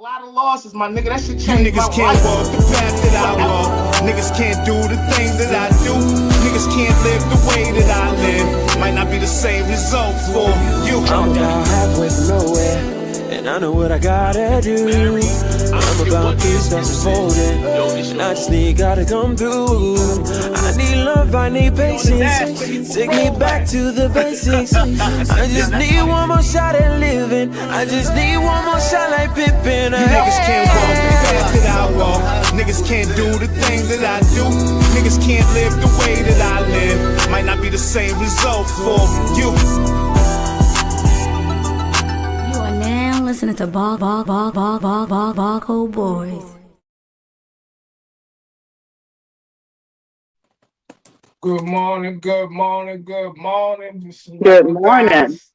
A lot of losses, my nigga. That shit You changed my niggas can't life. walk the path that I walk. Niggas can't do the things that I do. Niggas can't live the way that I live. Might not be the same result for you. I'm about halfway from nowhere, and I know what I gotta do. I'm about peace that's unfolding, and I just need God to come through. I need love, I need patience. Take me back to the basics. I just need one more shot at living. I just need one more shot like Pippin. You niggas can't walk the path that I walk. Niggas can't do the things that I do. Niggas can't live the way that I live. Might not be the same result for you. You are now listening to Barco Boys. Good morning, good morning, good morning. Just some Good regular morning. guys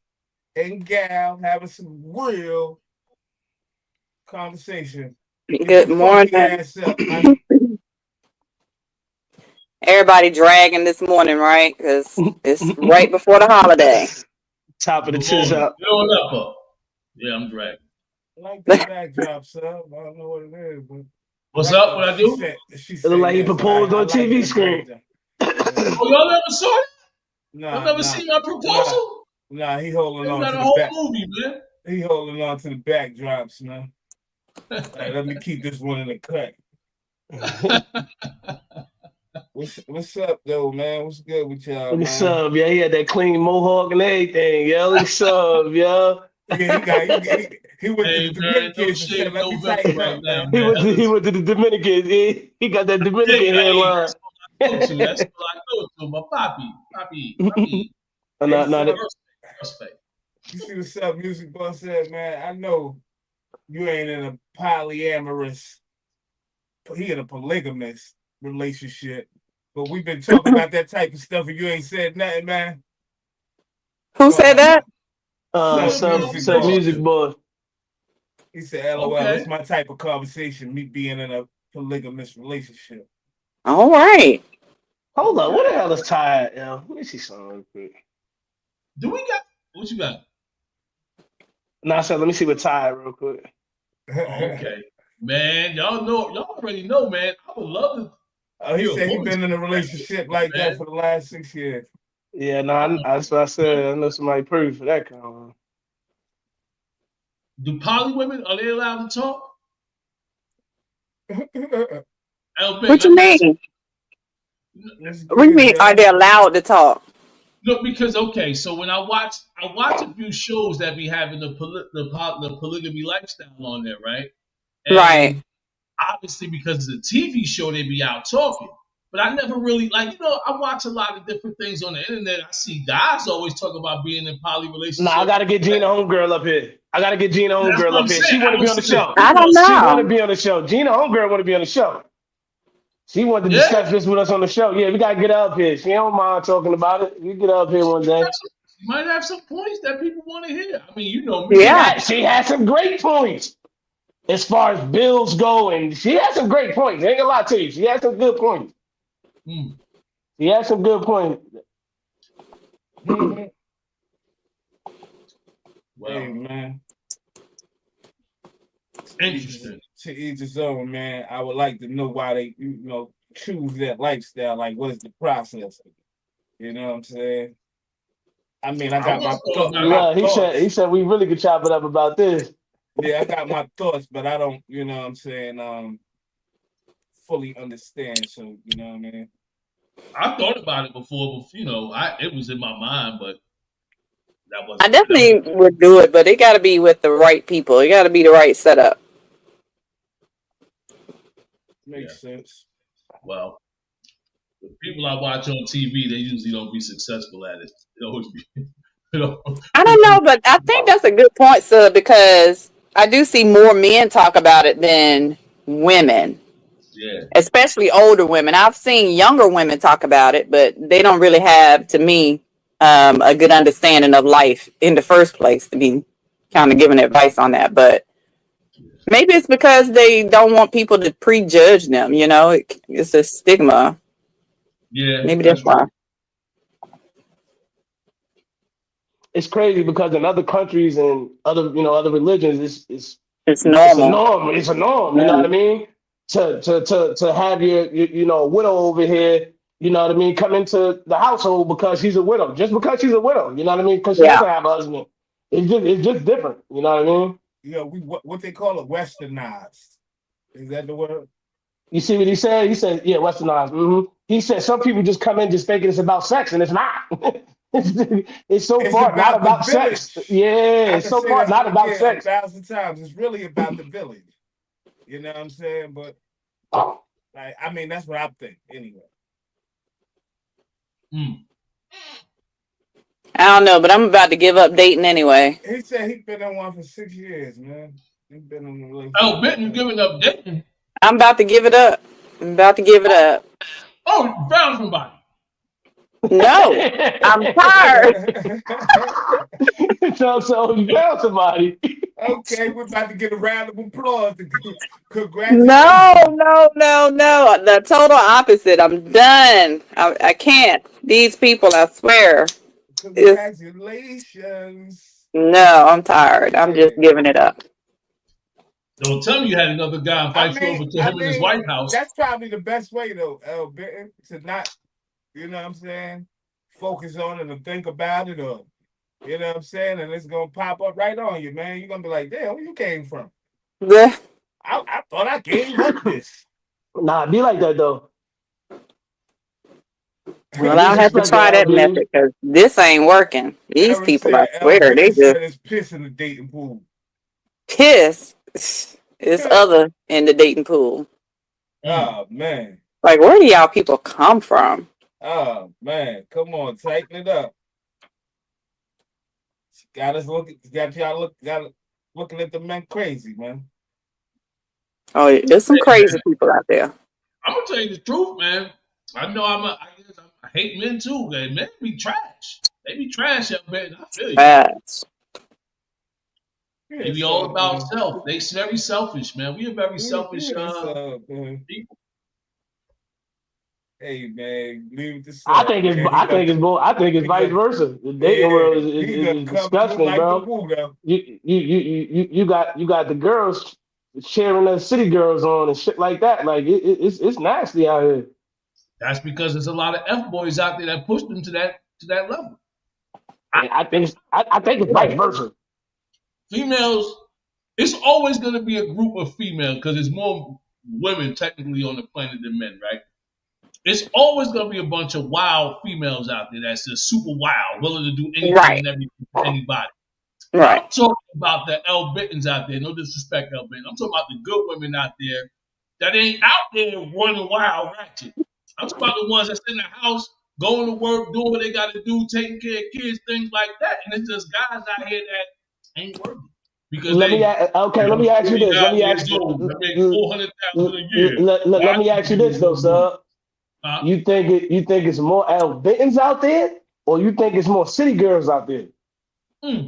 and gal having some real conversation. Get Good your funky morning. ass up, man. Everybody dragging this morning, right? Because it's right before the holiday. Top of the Good tits morning. up. Get on up, huh? Yeah, I'm dragging. I like the backdrop, sir. I don't know what it is, but What's like up? What I do? She It said look like he yes. proposed I on like TV that screen. backdrop. Oh, y'all never saw it? Nah, Y'all never nah, seen my proposal? nah. He holding We on got to a the whole back. movie, man. He holding on to the backdrops, man. Like, let me keep this one in the cut. What's up, though, man? What's good with y'all, Look man? at Sub, yeah. He had that clean mohawk and everything, yo. Look at Sub, yo. Yeah, he went to Hey, the man, no Dominicans and shade said, let me November tighten right up, now, man. man. He went to the Dominicans. He got that Dominican hairline. That's what I go to. That's what I go to. My poppy. No, no, that, Respect. You see what's up, Music Boss said, man, I know you ain't in a polyamorous, he in a polygamous relationship, but we've been talking about that type of stuff and you ain't said nothing, man. Who said that? Sub music boy. He said, LOL, Okay. it's my type of conversation, me being in a polygamous relationship. All right. Hold on, what the hell is Ty? Yo, let me see something real quick. Do we got what you got? Nah, so let me see what Ty real quick. Okay. Man, y'all already know, man. I would love to. Oh, he hear a said he voice been in a relationship like man. that for the last 6 years. Yeah, no, that's what I said. I know somebody proof for that kind of. Do poly women, are they allowed to talk? What you mean? What do you mean? Are they allowed to talk? No, because okay, so when I watch a few shows that be having the polygamy lifestyle on there, right? And Right. obviously because it's a TV show, they be out talking. But I never really I watch a lot of different things on the internet. I see guys always talk about being in poly relationships. Nah, I gotta get Gina Homegirl up here. That's what I'm saying. She want to be on the show. I don't She want to know. be on the show. Gina Homegirl want to be on the show. She wanted to Yeah. discuss this with us on the show. Yeah, we gotta get her up here. She don't mind talking about it. We get her up here one day. You might have some points that people want to hear. I mean, you know me. Yeah. She has some great points as far as bills go, and she has some great points. Ain't gonna lie to you. She has some good points. She has some good points. Well, Hey, man. Interesting. To each his own, man. I would like to know why they, choose that lifestyle. Like, what is the process? You know what I'm saying? I mean, I got my thoughts. He said we really could chop it up about this. Yeah, I got my thoughts, but I don't, you know what I'm saying, fully understand. So, you know what I mean? I thought about it before, but it was in my mind, but that wasn't. I definitely would do it, but it got to be with the right people. It got to be the right setup. Makes sense. Well, the people I watch on TV, they usually don't be successful at it. They always be, I don't know, but I think that's a good point, sir, because I do see more men talk about it than women. Yeah. Especially older women. I've seen younger women talk about it, but they don't really have, to me, a good understanding of life in the first place to be kind of giving advice on that. But maybe it's because they don't want people to prejudge them. It's a stigma. Yeah. Maybe that's why. It's crazy because in other countries and other religions, it's It's It's a normal. norm. It's a norm. You know what I Mm. mean? To have your widow over here. You know what I mean? Come into the household because she's a widow. Just because she's a widow. You know what I mean? Because she Yeah. doesn't have a husband. It's just different. You know what I mean? We what they call it, westernized. Is that the word? You see what he said? He said, yeah, westernized. He said some people just come in just thinking it's about sex, and it's not. it's so It's far not about the about sex. village. Yeah, I it's can so say far that not about again sex. 1,000 times. It's really about the village. You know what I'm saying? But like, I mean, that's what I think anyway. Mm. I don't know, but I'm about to give up dating anyway. He said he's been in one for 6 years, man. He's been in a Oh, relationship. Benton, you giving up dating? I'm about to give it up. I'm about to give it up. Oh, you found somebody. No, I'm tired. so you found somebody. Okay, we're about to get a round of applause. No, Congratulations. no, no, no. The total opposite. I'm done. I can't. These people, I swear. It's, Congratulations. no, I'm tired. I'm just Yeah. giving it up. Don't tell me you had another guy I invite you mean, over to I him in his mean, White House. that's probably the best way though, Benton, to not, you know what I'm saying, focus on it or think about it or, you know what I'm saying, and it's gonna pop up right on you, man. You're gonna be like, damn, where you came from? The- I thought I gave up this. Nah, be like that though. Well, I'll have to Disrespect the try that LB. method because this ain't working. These Aaron people, I said, swear, they Benton just said it's piss in the dating pool. piss. It's other in the dating pool. Mm. Oh man. Like, where do y'all people come from? Oh man. Come on, tighten it up. Got us looking, got looking at the men crazy, man. Oh, there's some crazy people out there. I'm gonna tell you the truth, man. I know I hate men too. Man. Men be trash. They be trash up there. I feel you. Fast. They Yeah, be all so about man. self. They very selfish, man. We are very selfish Yeah, so man. people. Hey man, leave the I sub, think it's man. I think it's more I think it's He vice gonna versa. The dating yeah, world is, is, he is gonna is come through disgusting, like the bro. woo though. You got the girls cheering the city girls on and shit like that. Like it's nasty out here. That's because there's a lot of F boys out there that push them to that level. And I think it's vice versa. Females, it's always gonna be a group of females because there's more women technically on the planet than men, right? It's always gonna be a bunch of wild females out there that's just super wild, willing to do anything Right, and everything for anybody. right. I'm talking about the L Bittons out there. No disrespect, L Bitton. I'm talking about the good women out there that ain't out there running wild ratchet. I'm talking about the ones that's in the house, going to work, doing what they got to do, taking care of kids, things like that. And it's just guys out here that ain't working because Let me they, okay. Let me ask you this. Let 39 me years ask old. I make 400,000 a year. Why let me should ask you you this do though, what you do? sir. You think it's more Al Bittons out there, or you think it's more city girls out there? Hmm.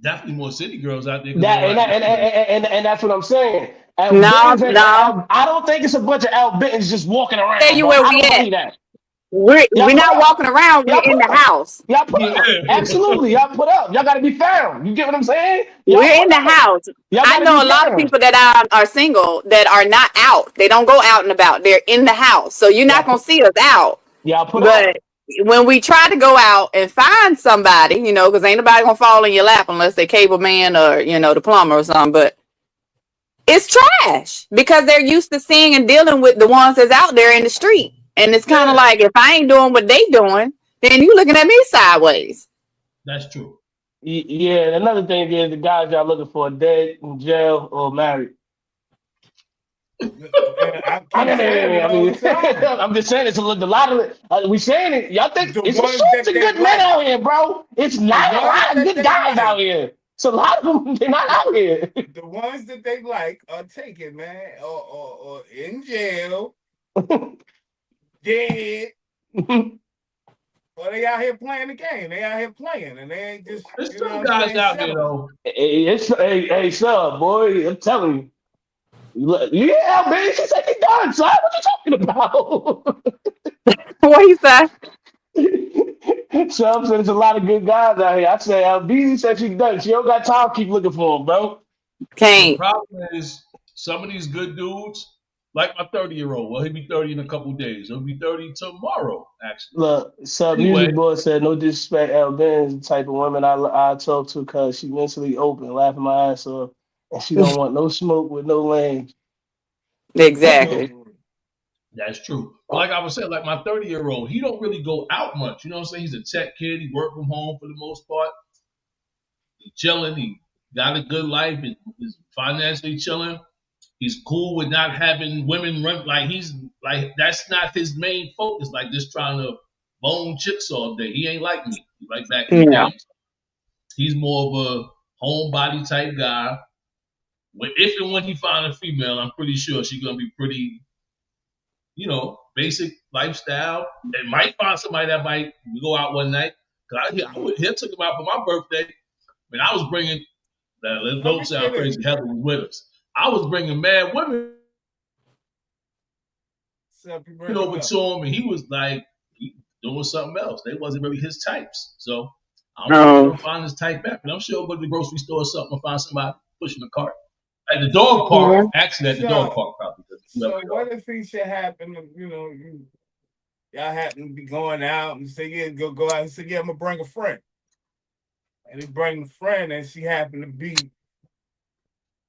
Definitely more city girls out there because they're That a and, lot that, and, younger. and, and that's what I'm saying. Al No, Bittons no. I don't think it's a bunch of Al Bittons just walking Tell around, you bro. where I we don't at. believe that. Y'all We're put not up. walking around. Y'all We're in put the up. house. Y'all put Yeah. up. Absolutely. Y'all put up. Y'all gotta be found. You get what I'm saying? Y'all We're in put the up. house. Y'all I gotta be know a lot of found. people that are single that are not out. They don't go out and about. They're in the house. So you're Y'all not gonna put see us out. y'all put up. But when we try to go out and find somebody, because ain't nobody gonna fall in your lap unless they cable man or the plumber or something. But it's trash because they're used to seeing and dealing with the ones that's out there in the street. And it's kind of Yeah. like if I ain't doing what they doing, then you looking at me sideways. That's true. Yeah, and another thing is the guys y'all looking for dead, in jail, or married. And I I keep saying it all the mean, time. I'm just saying it's a lot of it. We saying it. Y'all think The it's a ones shortage that of they good men like, out here, bro. It's the not a ones lot of that good they guys out like, here. It's a lot of them. They're not out here. the ones that they like are taken, man, or in jail, dead, or they out here playing the game. They out here playing, and they ain't just, There's you know what some I'm guys saying, out there settling. though. Hey, sir, boy, I'm telling you. Yeah, man, she said she done, son. What you talking about? What you say? So I'm saying there's a lot of good guys out here. I say, BZ said she done. She don't got time to keep looking for him, bro. The Can't. problem is some of these good dudes, like my 30-year-old. Well, he'll be 30 in a couple days. He'll be 30 tomorrow, actually. Look, Sub Anyway, Music Boy said, no disrespect, Al Ben is the type of woman I talk to because she mentally open, laughing my ass off, and she don't want no smoke with no lane. Exactly. that's true. But like I was saying, like my 30-year-old, he don't really go out much. You know what I'm saying? He's a tech kid. He work from home for the most part. He's chilling. He got a good life. He's financially chilling. He's cool with not having women run. Like he's like that's not his main focus. Like just trying to bone chicks all day. He ain't like me. Like back in the Yeah. day. He's more of a homebody type guy. If and when he find a female, I'm pretty sure she's gonna be pretty, basic lifestyle. And might find somebody that might go out one night. Cause he took him out for my birthday. I was bringing. That don't sound crazy. Heather was with us. I was bringing mad women over to him, and he was like doing something else. They wasn't really his types. So I'm gonna find his type back. And I'm sure I'll go to the grocery store or something and find somebody pushing a cart. At the dog park, actually at the dog park probably. So what if he should happen to, y'all happen to be going out and say, yeah, go out and say, yeah, I'm gonna bring a friend. And he bring a friend and she happened to be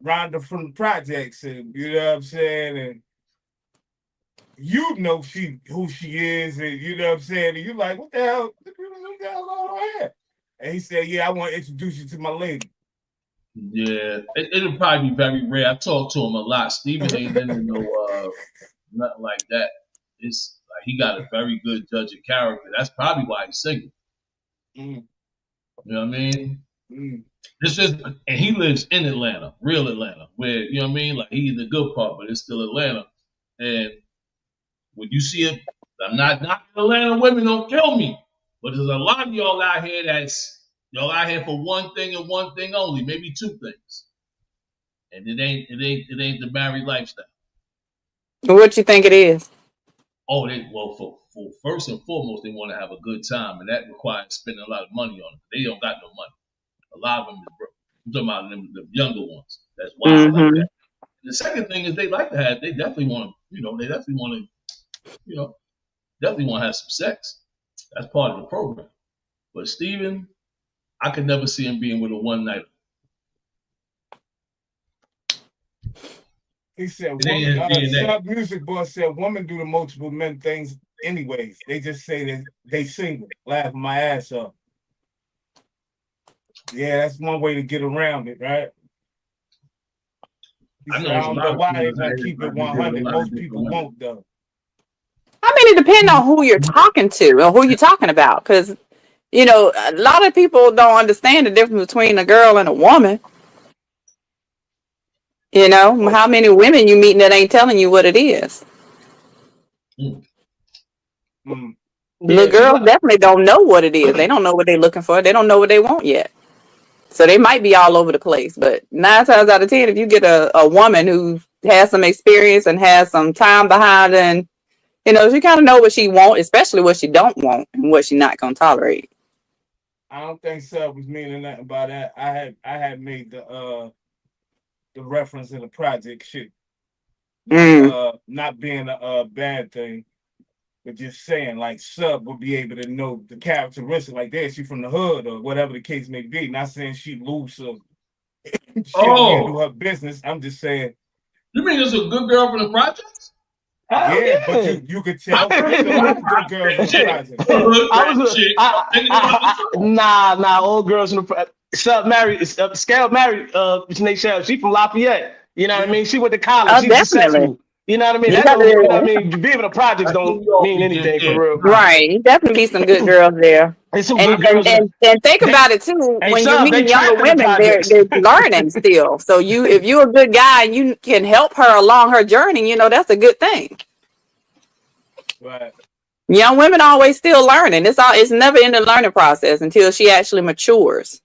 Rhonda from the projects, and you know what I'm saying? And you know who she is, and you know what I'm saying? And you're like, what the hell going on here? And he said, yeah, I want to introduce you to my lady. Yeah, it'll probably be very rare. I talk to him a lot. Steven ain't into nothing like that. It's like he got a very good judge of character. That's probably why he's single. You know what I mean? It's just, and he lives in Atlanta, real Atlanta, where you know what I mean. Like he's the good part, but it's still Atlanta. And when you see it, I'm not Atlanta women don't kill me, but there's a lot of y'all out here y'all out here for one thing and one thing only, maybe two things, and it ain't the married lifestyle. What you think it is? Oh, for first and foremost, they want to have a good time, and that requires spending a lot of money on it. They don't got no money. A lot of them is broke. I'm talking about the younger ones. That's wild like that. And the second thing is they definitely want to have some sex. That's part of the program. But Steven, I could never see him being with a one nighter. He said, Sub Music Boy said, women do the multiple men things anyways. They just say that they single, laughing my ass off. Yeah, that's one way to get around it, right? I don't know why they won't keep it 100. Most people won't, though. I mean, it depends on who you're talking to or who you're talking about. Because, a lot of people don't understand the difference between a girl and a woman. How many women you meeting that ain't telling you what it is? The girls definitely don't know what it is. They don't know what they're looking for. They don't know what they want yet. So they might be all over the place. But 9 times out of 10, if you get a woman who has some experience and has some time behind her, and she kind of know what she wants, especially what she don't want and what she not gonna tolerate. I don't think Sub was meaning nothing by that. I had made the reference in the project shit. Not being a bad thing, but just saying like Sub would be able to know the characteristics like that. She from the hood or whatever the case may be. Not saying she loose or she don't handle her business. I'm just saying. You mean there's a good girl from the projects? Yeah, but you could tell there's a lot of good girls in the project. Nah, old girls in the project. Scale married Nate. She from Lafayette. You know what I mean? She went to college. She's successful. You know what I mean? You know what I mean? Being in the projects don't mean anything for real. Right. Definitely some good girls there. And think about it too. When you're meeting younger women, they're learning still. So if you're a good guy and you can help her along her journey, that's a good thing. Right. Young women always still learning. It's never in the learning process until she actually matures.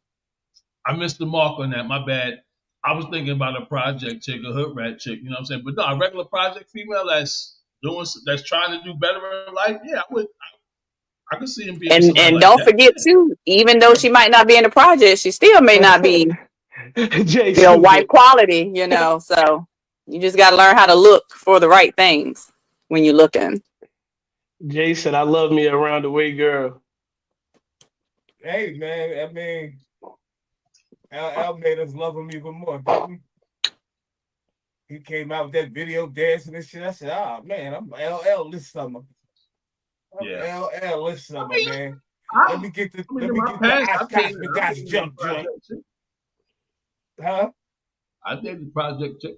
I missed the mark on that. My bad. I was thinking about a project chick, a hood rat chick, you know what I'm saying? But no, a regular project female that's trying to do better in life, yeah, I could see him being. And don't forget too, even though she might not be in the project, she still may not be Jay Still white stupid. quality, you know. So you just got to learn how to look for the right things when you're looking. Jay said, "I love me a round-the-way girl." Hey, man, I mean, Al made us love him even more, didn't he? He came out with that video dancing and shit. I said, "Oh man, I'm LL this summer. I'm Yeah. LL this I summer, mean, man. I, Let me get the I mean, in my Osh past, Kosh Bagosh I dated jump a joint, project chick. huh?" I dated a project chick.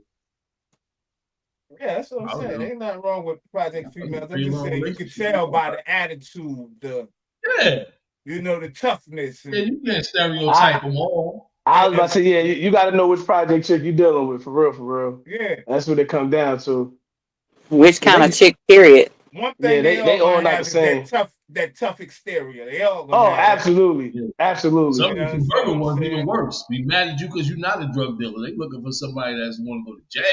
Yeah, that's what I'm I was saying. in Ain't nothing wrong with project a females. I'm pretty just long saying you could relationship with tell one by person. the attitude, Yeah. the toughness, Yeah, and you can't stereotype I them all. I was about and to say, yeah, you got to know which project chick you dealing with, for real, for real. yeah. That's what it come down to. Which 'Cause kind of they, chick, period. One yeah, thing they they all all gonna not the have is same. that tough exterior. They all gonna Oh, have that. absolutely, Yeah. absolutely. Some You of know the what I'm saying? conservative ones even worse. Be mad at you because you're not a drug dealer. They looking for somebody that's want to go to jail.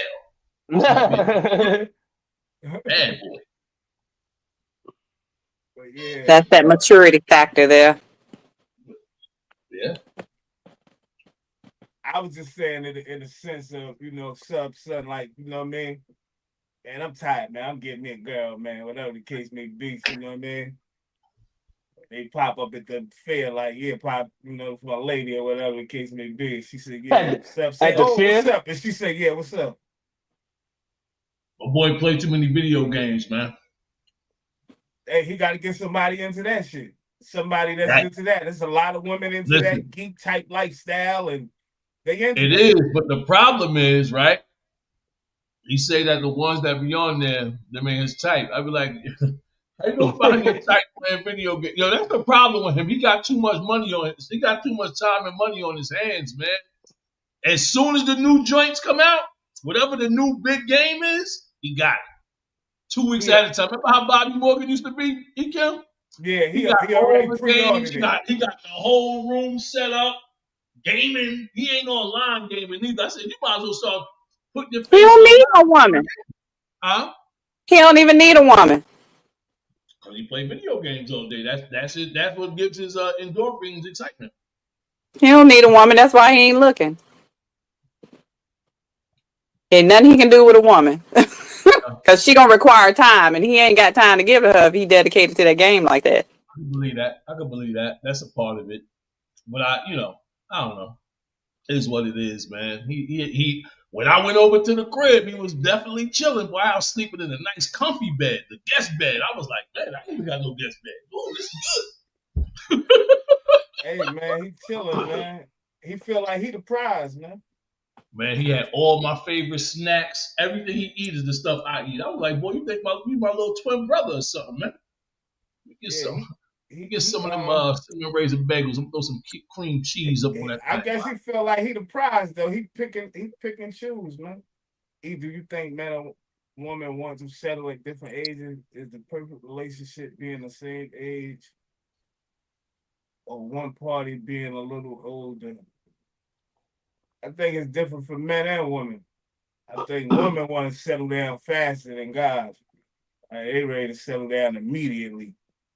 You want to be a bad boy. But yeah, That's that maturity factor there. Yeah. I was just saying it in the sense of son, like what I mean. Man, I'm tired, man. I'm getting me a girl, man. Whatever the case may be, you know what I mean. They pop up at the fair, like, yeah, pop, for my lady or whatever the case may be. She said, yeah, at, what's up? Say, at the oh, what's fair, up? And she said, yeah, what's up? My boy play too many video games, man. Hey, he got to get somebody into that shit. Somebody that's Right. into that. There's a lot of women into that Listen, geek type lifestyle, and they into it that. is, but the problem is, right? He say that the ones that be on there, them ain't his type. I be like, ain't nobody your type playing video games. Yo, that's the problem with him. He got too much money on it. He got too much time and money on his hands, man. As soon as the new joints come out, whatever the new big game is, he got it. 2 weeks He, at a time. Remember how Bobby Morgan used to be? yeah, He got he all already the games. pre-ordered it. He got the whole room set up. Gaming. He ain't online gaming either. I said, you might as well start putting your He face don't on need that. a woman. Huh? He don't even need a woman. Because he play video games all day. That's it. That's what gives his endorphins excitement. He don't need a woman. That's why he ain't looking. Ain't nothing he can do with a woman. Because she gonna require time, and he ain't got time to give her if he dedicated to that game like that. I can believe that. I can believe that. That's a part of it. But I don't know. It is what it is, man. He when I went over to the crib, he was definitely chilling. Boy, I was sleeping in a nice comfy bed, the guest bed. I was like, man, I ain't even got no guest bed. Oh, this is good. Hey, man, he chilling, man. He feel like he the prize, man. Man, he had all my favorite snacks. Everything he eat is the stuff I eat. I was like, boy, you think you my little twin brother or something, man? You get Yeah, some. he You get he some of them cinnamon raisin bagels and throw some cream cheese up on that I thing. guess he feel like he the prize though. He picking shoes, man. Either you think man a woman wants to settle at different ages is the perfect relationship being the same age or one party being a little older. I think it's different for men and women. I think women want to settle down faster than guys. They ready to settle down immediately.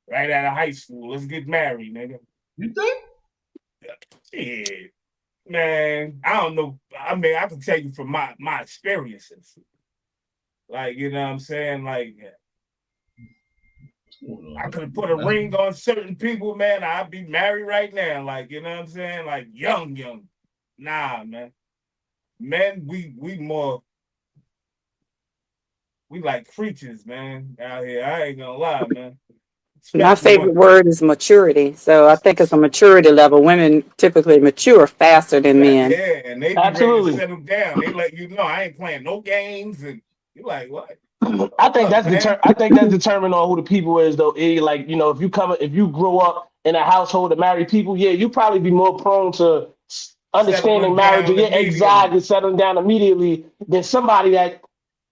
Right out of high school. Let's get married, nigga. You think? Shit. Man, I don't know. I mean, I can tell you from my experiences. Like, you know what I'm saying? Like, What's going I on, could have put a man? ring on certain people, man. I'd be married right now. Like, you know what I'm saying? Like, young. Nah, man. Men, we like creatures, man, out here. I ain't gonna lie, man. My Especially when favorite word is maturity. So I think it's a maturity level. Women typically mature faster than men. yeah, and they be ready to absolutely. settle down. They let you know I ain't playing no games, and you like what? I Hold think up, that's man. I think that's determined on who the people is though. Like if you grow up in a household of married people, yeah, you probably be more prone to understanding Settling marriage. down Yeah, immediately. exactly, settling down immediately than somebody that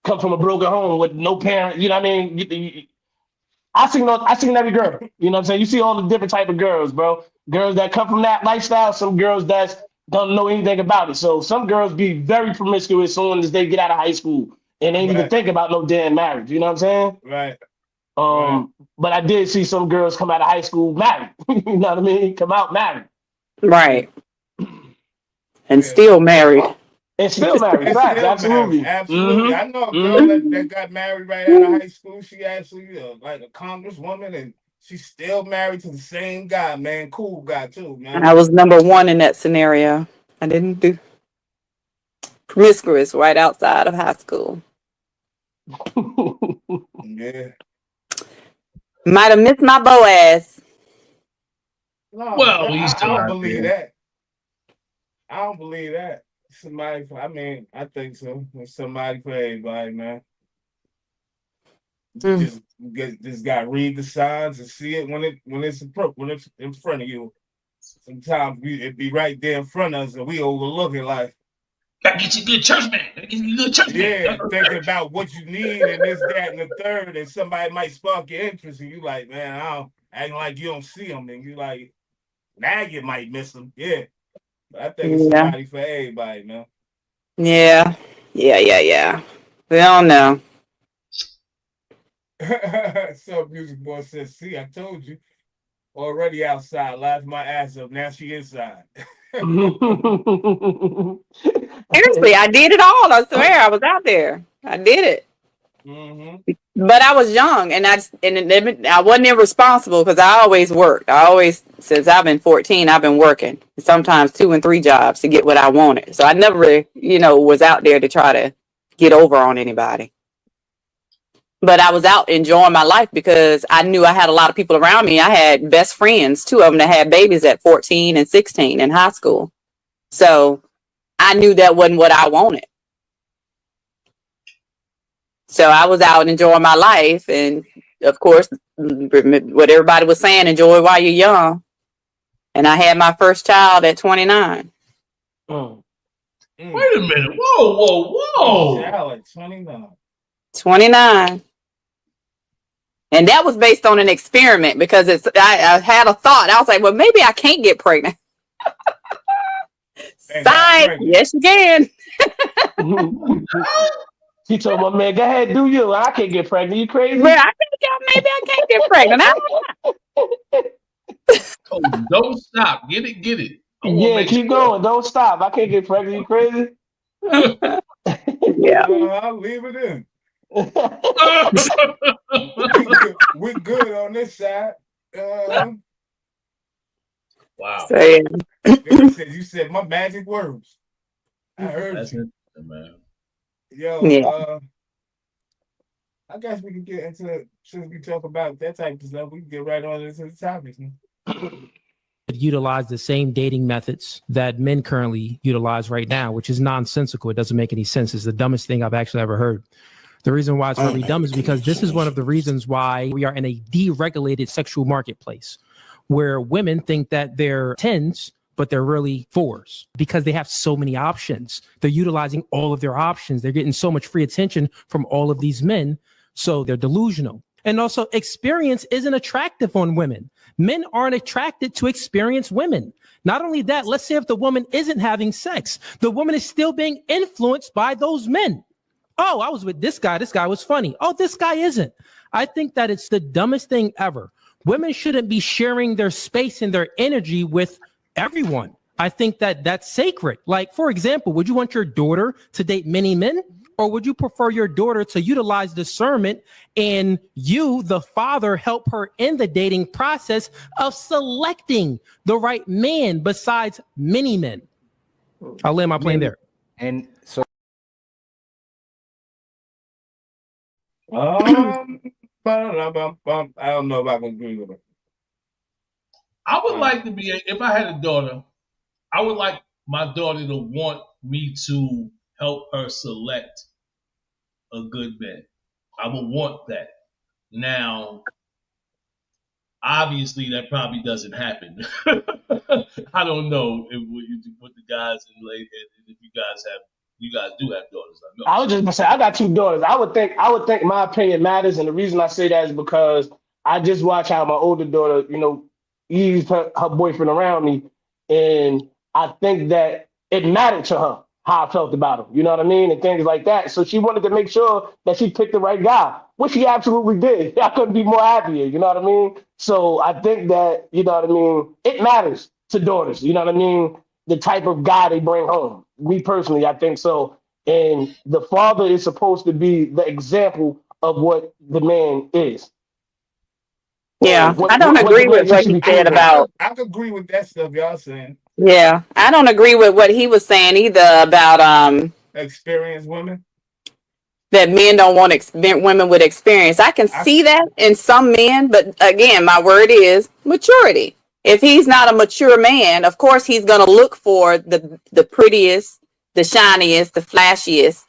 come from a broken home with no parent. You know what I mean? I seen every girl. You know what I'm saying? You see all the different type of girls, bro. Girls that come from that lifestyle, some girls that don't know anything about it. So some girls be very promiscuous as soon as they get out of high school and ain't even Right, think about no damn marriage. You know what I'm saying? right, right. But I did see some girls come out of high school married. You know what I mean? Come out married. Right. and Yeah. still married. And still married. And Facts. still married. Absolutely. Absolutely. Mm-hmm. I know a girl Mm-hmm. that got married right out of high school. She actually like a congresswoman, and she's still married to the same guy, man. Cool guy too, man. I was number one in that scenario. I didn't do promiscuous right outside of high school. Yeah. Might have missed my Boaz. No, Well, he's I still don't out believe there. that. I don't believe that. I mean, I think so. There's somebody for everybody, man. Mm. Just got to read the signs and see it when it's in front of you. Sometimes it be right there in front of us and we overlook it like, Gotta get you a good church man. Gotta get you a good church man. yeah, thinking about what you need and this, that, and the third, and somebody might spark your interest, and you like, man, I don't acting like you don't see them, and you like, now you might miss them, yeah. But I think it's Yeah. somebody for everybody, man. Yeah. Yeah. We don't know. Some music boy says, "See, I told you, already outside, laughed my ass up. Now she inside." Seriously, I did it all. I swear, I was out there. I did it. Mm-hmm. But I was young, and I wasn't irresponsible because I always worked. Since I've been 14, I've been working. Sometimes 2 and 3 jobs to get what I wanted. So I never really, was out there to try to get over on anybody. But I was out enjoying my life because I knew I had a lot of people around me. I had best friends, 2 of them that had babies at 14 and 16 in high school. So I knew that wasn't what I wanted. So I was out enjoying my life. And of course, what everybody was saying, enjoy while you're young. And I had my first child at 29. Mm. Wait a minute. Whoa. Child at 29. 29. And that was based on an experiment because I had a thought. I was like, well, maybe I can't get pregnant. Science. Yes, you can. He told my man, go ahead, do you. I can't get pregnant. You crazy? Well, maybe I can't get pregnant. Oh, don't stop. Get it. Yeah, keep going. Don't stop. I can't get pregnant. You crazy? Yeah. I'll leave it in. we good on this side. Wow. So, yeah. You said my magic words. I heard That's you. it, man. Yo, Yeah. I guess we can get into it. Since we talk about that type of stuff, we can get right on into the topics. Utilize the same dating methods that men currently utilize right now, which is nonsensical. It doesn't make any sense. It's the dumbest thing I've actually ever heard. The reason why it's really dumb is because this is one of the reasons why we are in a deregulated sexual marketplace where women think that they're 10s, but they're really 4s because they have so many options. They're utilizing all of their options. They're getting so much free attention from all of these men. So they're delusional. And also, experience isn't attractive on women. Men aren't attracted to experienced women. Not only that, let's say if the woman isn't having sex, the woman is still being influenced by those men. Oh, I was with this guy. This guy was funny. Oh, this guy isn't. I think that it's the dumbest thing ever. Women shouldn't be sharing their space and their energy with everyone. I think that that's sacred. Like, for example, would you want your daughter to date many men? Or would you prefer your daughter to utilize discernment and you, the father, help her in the dating process of selecting the right man besides many men? I'll land my plane there. And so I don't know if I can agree with it. I would like to be, if I had a daughter, I would like my daughter to want me to help her select a good man. I would want that. Now, obviously, that probably doesn't happen. I don't know what the guys and ladies, if you guys do have daughters. I was just gonna say I got 2 daughters. I would think my opinion matters, and the reason I say that is because I just watch how my older daughter, eased her boyfriend around me, and I think that it mattered to her how I felt about him. You know what I mean, and things like that. So she wanted to make sure that she picked the right guy, which she absolutely did. I couldn't be more happier. You know what I mean? So I think that it matters to daughters. You know what I mean? the type of guy they bring home. Me personally, I think so. And the father is supposed to be the example of what the man is. Yeah, I don't What the agree with what relationship he between said them. about. I could agree with that stuff y'all saying. Yeah, I don't agree with what he was saying either about Experienced women. that men don't want women with experience. I can see that in some men, but again, my word is maturity. If he's not a mature man, of course he's going to look for the prettiest, the shiniest, the flashiest,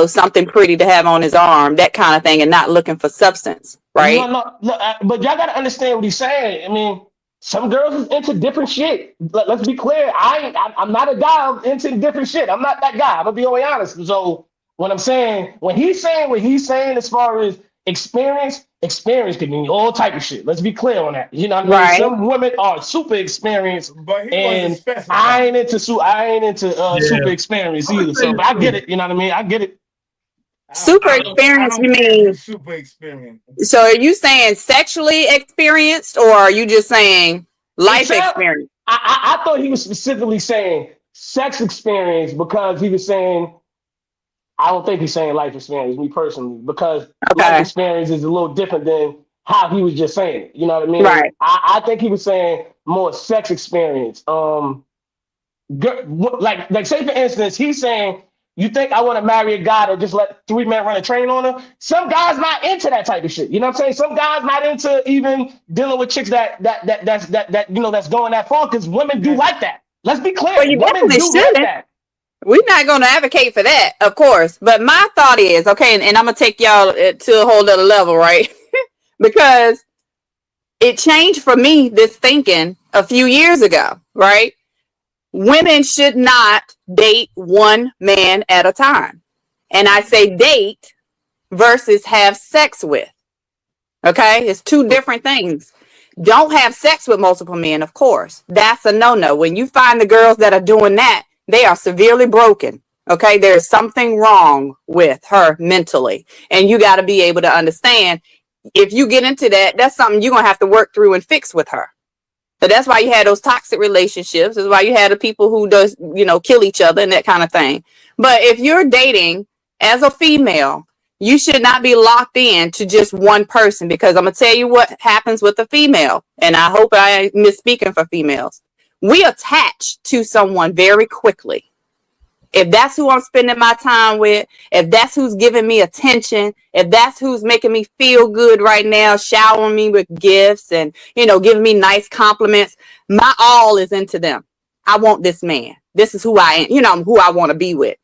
something pretty to have on his arm, that kind of thing, and not looking for substance, right? No, but y'all gotta understand what he's saying. I mean, some girls is into different shit. Let's be clear. I'm not a guy I'm into different shit. I'm not that guy. I'm gonna be only honest. So when he's saying what he's saying as far as experience can mean all type of shit. Let's be clear on that. You know what I mean? Right. Some women are super experienced, but he and wasn't specified. I ain't into super experience either. So, but I get it. You know what I mean? I get it. Super experienced, you mean super experienced? So are you saying sexually experienced, or are you just saying life experience? I thought he was specifically saying sex experience, because he was saying, I don't think he's saying life experience, me personally, because life experience is a little different than how he was just saying it. You know what I mean? Right. I think he was saying more sex experience. Like say for instance, he's saying, you think I want to marry a guy that just let 3 men run a train on her? Some guys not into that type of shit. You know what I'm saying? Some guys not into even dealing with chicks that's going that far, because women do like that. Let's be clear. Well, you women do shouldn't. like that. We're not going to advocate for that, of course. But my thought is, okay, and I'm going to take y'all to a whole other level, right? Because it changed for me, this thinking, a few years ago, right? Women should not date one man at a time. And I say date versus have sex with. Okay? It's 2 different things. Don't have sex with multiple men, of course. That's a no-no. When you find the girls that are doing that, they are severely broken. Okay? There's something wrong with her mentally. And you got to be able to understand, if you get into that, that's something you're going to have to work through and fix with her. So that's why you had those toxic relationships. That's why you had the people who kill each other and that kind of thing. But if you're dating as a female, you should not be locked in to just one person, because I'm going to tell you what happens with a female. And I hope I ain't misspeaking for females. We attach to someone very quickly. If that's who I'm spending my time with, if that's who's giving me attention, if that's who's making me feel good right now, showering me with gifts and, giving me nice compliments, my all is into them. I want this man. This is who I am, who I want to be with.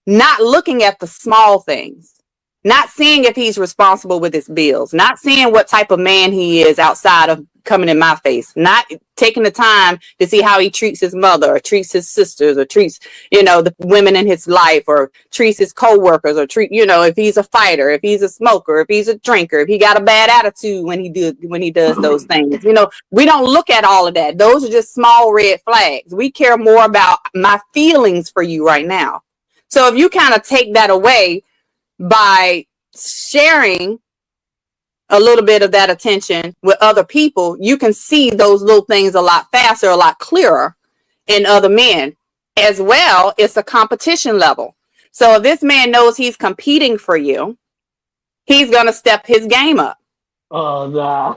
Not looking at the small things, not seeing if he's responsible with his bills, not seeing what type of man he is outside of coming in my face, not taking the time to see how he treats his mother or treats his sisters or treats, the women in his life, or treats his co-workers, or if he's a fighter, if he's a smoker, if he's a drinker, if he got a bad attitude when he does those things. We don't look at all of that. Those are just small red flags. We care more about my feelings for you right now. So if you kind of take that away by sharing a little bit of that attention with other people, you can see those little things a lot faster, a lot clearer in other men. As well, it's a competition level. So if this man knows he's competing for you, he's going to step his game up. Oh, nah.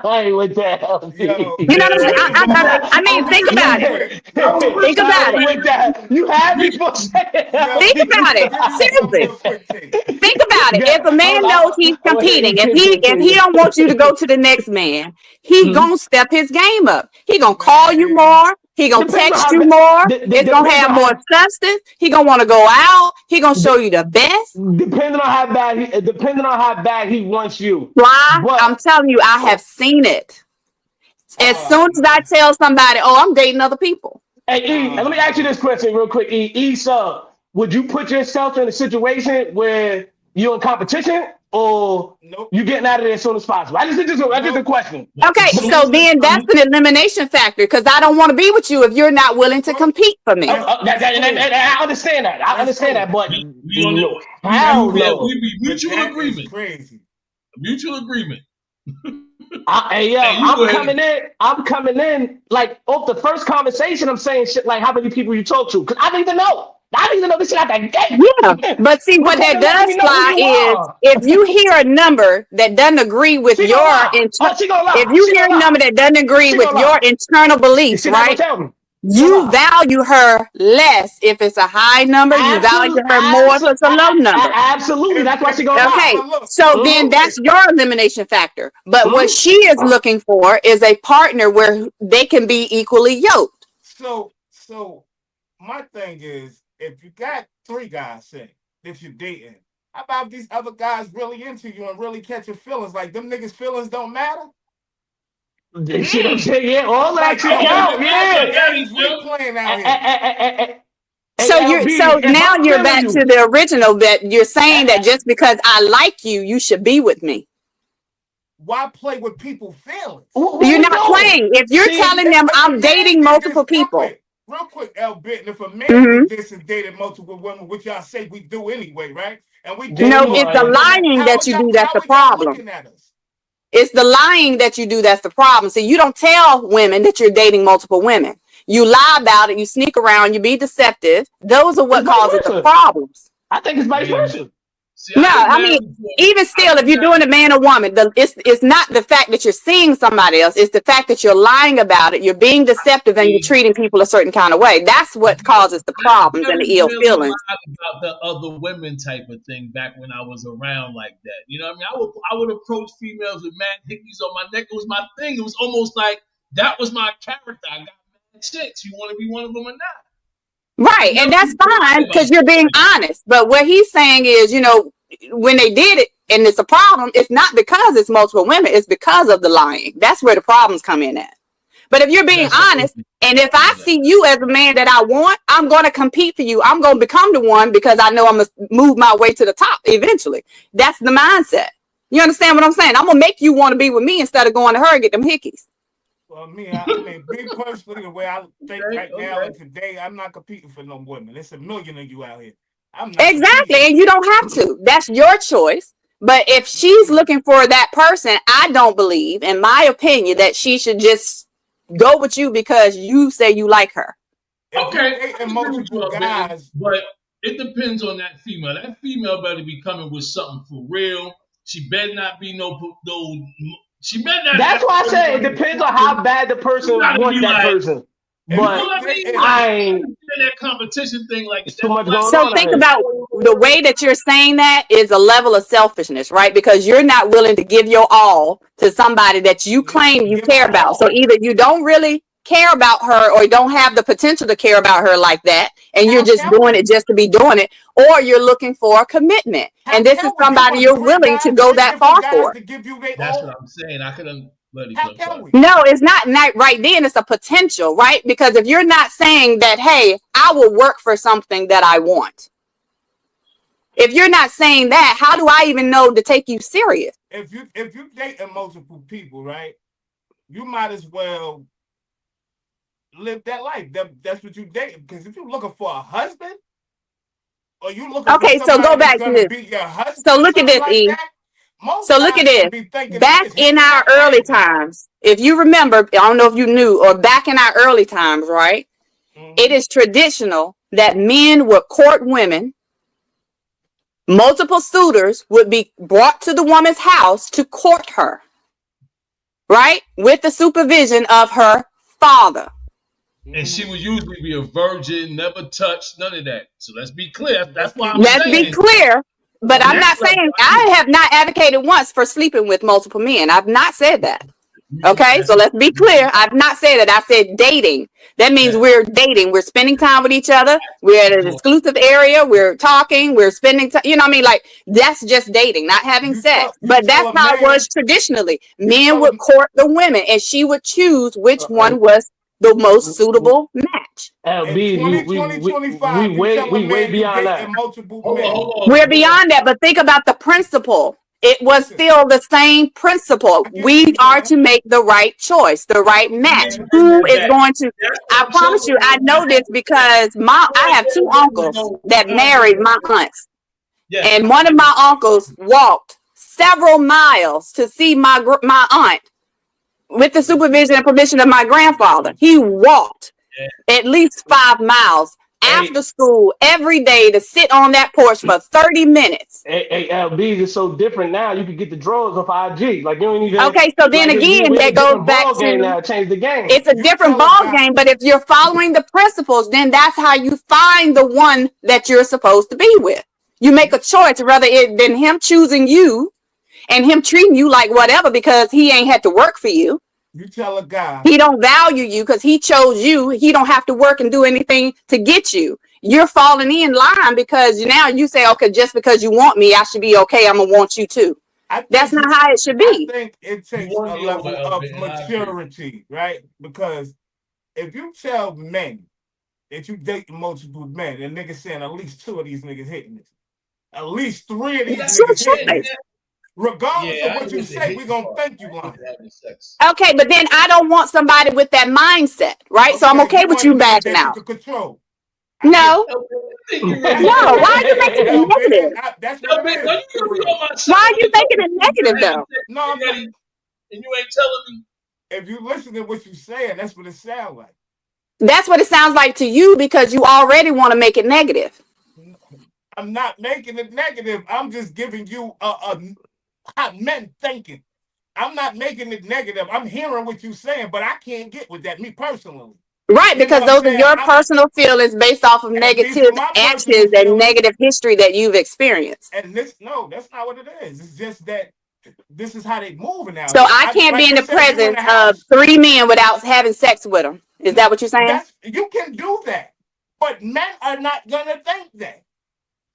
I ain't with that. You know what I'm saying? I mean, think about it. Think about it. With that. You had me for a second. Think about it. Seriously. Think about it. If a man knows he's competing, if he don't want you to go to the next man, he gonna step his game up. He gonna call you more. He gonna text you more. It's gonna have more substance. He gonna want to go out. He gonna show you the best. Depending on how bad he wants you. Why? I'm telling you, I have seen it. As soon as I tell somebody, "Oh, I'm dating other people." Hey, E, let me ask you this question real quick. E, so would you put yourself in a situation where you're in competition, or you getting out of there as soon as possible? That's just a question. Okay, so then that's an elimination factor, because I don't want to be with you if you're not willing to compete for me. I understand that. I understand that, but mutual agreement. Crazy. Mutual agreement. Hey, yo, Hey, you go ahead. I'm coming in like off the first conversation. I'm saying shit like, how many people you talk to? Because I need to know. I need to know this shit out that Yeah, gate. but see what Before that you letting me does, know who Fly, you is are. if you hear a number that doesn't agree with She gonna your lie. Oh, she gonna if lie. you She hear gonna a lie. number that doesn't agree She with gonna your lie. internal beliefs, She not gonna right? tell me. She gonna You lie. value her less if it's a high number. You value Absolutely, her more if it's a low number. absolutely. That's why she gonna lie. Okay, but look, so real then quick. that's your elimination factor. But what Hmm? she is looking for is a partner where they can be equally yoked. So my thing is, if you got 3 guys, say, that you're dating, how about these other guys really into you and really catching feelings? Like, them niggas' feelings don't matter? You see what I'm saying? Yeah, all that Like, shit count. imagine Yeah. games we playing Hey, out hey, here. hey, hey, hey, hey, So LB, if now I'm you're feeling back to you, the original that you're saying eh, that just because I like you, you should be with me. Why play with people's feelings? what You're we not doing? playing. If you're See, telling them If a I'm man dating did this, multiple people, real quick, L. Bitten, if a man hmm did this and dated multiple women, which y'all say we do anyway, right? And we Damn dating no, it's the multiple right. women, lying that you do that's how the are y'all problem. looking at us? It's the lying that you do that's the problem. See, you don't tell women that you're dating multiple women. You lie about it. You sneak around. You be deceptive. Those are It's what vice causes the versa. problems. I think it's vice Yeah. versa. See, No, I've been I married mean, before. even I've still, if been you're doing married. a man or woman, it's not the fact that you're seeing somebody else. It's the fact that you're lying about it. You're being deceptive and you're See, treating people a certain kind of way. That's what causes the I problems and never the ill really feelings. lied about the other women type of thing back when I was around like that. You know what I mean? I would approach females with mad hickeys on my neck. It was my thing. It was almost like that was my character. I got mad chicks. You want to be one of them or not? I Right. And never that's really fine lied about because you're stuff being like that. honest. But what he's saying is, when they did it and it's a problem, it's not because it's multiple women, it's because of the lying. That's where the problems come in at. But if you're being That's what honest, and if I see you as a man that I want, I'm going to compete for you. I'm going to become the one because I know I'm going to move my way to the top eventually. That's the mindset. You understand what I'm saying? I'm going to make you want to be with me instead of going to her and get them hickeys. Well, me personally, the way I think Okay, right now okay. and today, I'm not competing for no women. There's a million of you out here. I'm not Exactly. competing. And you don't have to. That's your choice. But if she's looking for that person, I don't believe, in my opinion, that she should just go with you because you say you like her. If you Okay, I dating agree with you multiple a bit, guys, but it depends on that female. That female better be coming with something for real. She better not be no. She better not That's have why I to say it be depends on how bad the you person gotta wants be that like, person. if you know But you what I mean? dating, I Like, ain't that competition thing, like it's too that much black. going So on out think here. about the way that you're saying that is a level of selfishness, right? Because you're not willing to give your all to somebody that you claim you give her care about. So all. either you don't really care about her or you don't have the potential to care about her like that, and you're How just can doing we? it just to be doing it, or you're looking for a commitment. How And this is can we? You somebody want you're willing to go three that different far guys for. to give you their That's what all? I'm saying. I couldn't. Let it How go. can Sorry. we? No, it's not right then. It's a potential, right? Because if you're not saying that, hey, I will work for something that I want. If you're not saying that, how do I even know to take you serious? If you dating multiple people, right? You might as well live that life. That's what you date. Because if you're looking for a husband, or you looking for Okay, so go somebody that's back to gonna this. be your So husband or look at something this, like E. that, most So look at guys gonna this. be thinking they Back just in hitting our that early bag now. times, if you remember, I don't know if you knew, or back in our early times, right? It is traditional that men would court women. Multiple suitors would be brought to the woman's house to court her, right? With the supervision of her father. And she would usually be a virgin, never touched, none of that. So let's be clear. That's Let's why keep I'm it Let's be straight. saying clear, but on I'm that not level. saying I hear I have not advocated once for sleeping with multiple men. I've not said that. you. Okay, That's so let's be clear. I've not said it. I said dating. That means yeah. we're dating. We're spending time with each other. We're at an exclusive area. We're talking. We're spending time. You know what I mean? Like, that's just dating, not having sex. You But tell that's a how it was man, traditionally. you Men tell would him, court the women, and she would choose which Uh, one was the most suitable match. in LB, 2020, 25, you tell a we way man you beyond dating that. multiple Hold on, men. hold We're on. beyond that, but think about the principle. It was Listen, still the same principle. I get what We you're are saying. to make the right choice, the I get right what you're match. saying. Who is That. going to? That's I what I'm promise you, talking I know this because I have two uncles that married my aunts, Yes. and one of my uncles walked several miles to see my aunt with the supervision and permission of my grandfather. He walked at least 5 miles after school every day to sit on that porch for 30 minutes. Hey, LB is so different now. You can get the drugs off IG. Like you don't even. Okay, so then like, again, we in that a goes different back ball game to now. Change the game. it's a different ball game. But if you're following the principles, then that's how you find the one that you're supposed to be with. You make a choice rather than him choosing you and him treating you like whatever because he ain't had to work for you. You tell a guy he don't value you because he chose you. He don't have to work and do anything to get you. You're falling in line because now you say, okay, just because you want me, I should be okay. I'm gonna want you too. That's not how it should be. I think it takes a level of maturity, right? Because if you tell men that you date multiple men, and niggas saying at least 2 of these niggas hitting this, at least 3 of these niggas hitting this. Regardless of what you say, we're gonna think you lying. Okay, but then I don't want somebody with that mindset, right? So I'm okay with you backing out. Control. No. No, why are you making it negative? That's what it is. Why are you making it negative though? No, and you ain't telling me. If you listen to what you're saying, that's what it sounds like. That's what it sounds like to you because you already want to make it negative. I'm not making it negative. I'm just giving you how men thinking. I'm not making it negative. I'm hearing what you're saying, but I can't get with that, me personally. Right, because those are your personal feelings based off of negative actions and negative history that you've experienced. And that's not what it is. It's just that this is how they moving now. So I can't be in the presence of 3 men without having sex with them. Is that what you're saying? You can do that, but men are not gonna think that.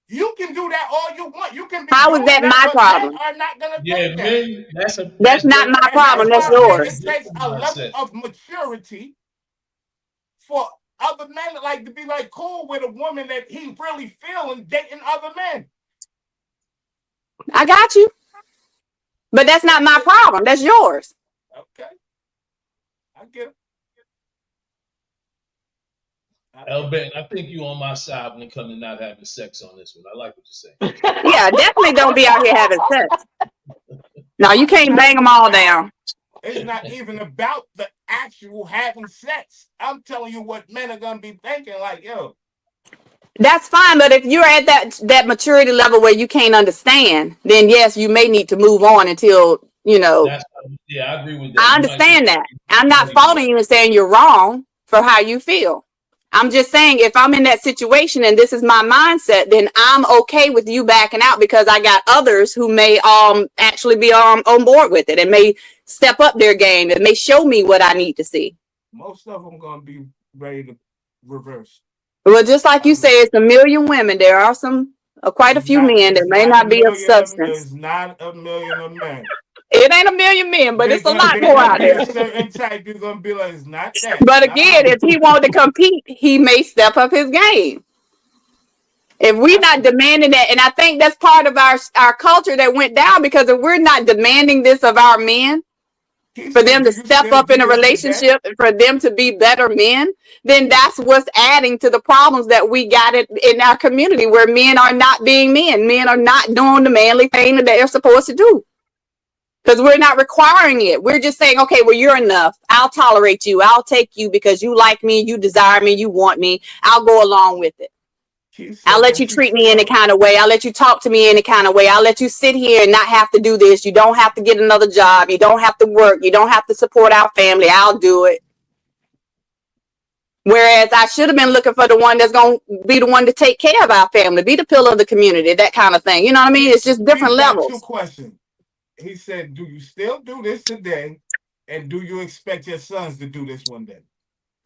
You can do that all you want. You can be. How is that my problem? Men are not gonna think that. That's not my problem. That's yours. It takes a level of maturity for other men to be cool with a woman that he really feeling dating other men. I got you. But that's not my problem. That's yours. Okay. I get it. Benton, I think you on my side when it comes to not having sex on this one. I like what you're saying. Yeah, definitely don't be out here having sex. No, you can't bang them all down. It's not even about the actual having sex. I'm telling you what men are gonna be thinking. Yo. That's fine, but if you're at that maturity level where you can't understand, then yes, you may need to move on until Yeah, I agree with that. I understand that. I'm not faulting you and saying you're wrong for how you feel. I'm just saying if I'm in that situation and this is my mindset, then I'm okay with you backing out because I got others who may actually be on board with it and may step up their game and may show me what I need to see. Most of them gonna be ready to reverse. Well, just like you say, it's a million women. There are quite a few men that may not be of substance. It's not a million of men. It ain't a million men, but it's a lot more out there. A certain type you're gonna be like, it's not that. But again, if he wanted to compete, he may step up his game. If we're not demanding that, and I think that's part of our culture that went down because if we're not demanding this of our men, for them to step up in a relationship and for them to be better men, then that's what's adding to the problems that we got in our community where men are not being men. Men are not doing the manly thing that they're supposed to do. Because we're not requiring it. We're just saying, okay, well, you're enough. I'll tolerate you. I'll take you because you like me, you desire me, you want me. I'll go along with it. I'll let you treat me any kind of way. I'll let you talk to me any kind of way. I'll let you sit here and not have to do this. You don't have to get another job. You don't have to work. You don't have to support our family. I'll do it. Whereas I should have been looking for the one that's going to be the one to take care of our family, be the pillar of the community, that kind of thing. You know what I mean? It's just different levels. 2 questions. He said, do you still do this today? And do you expect your sons to do this one day?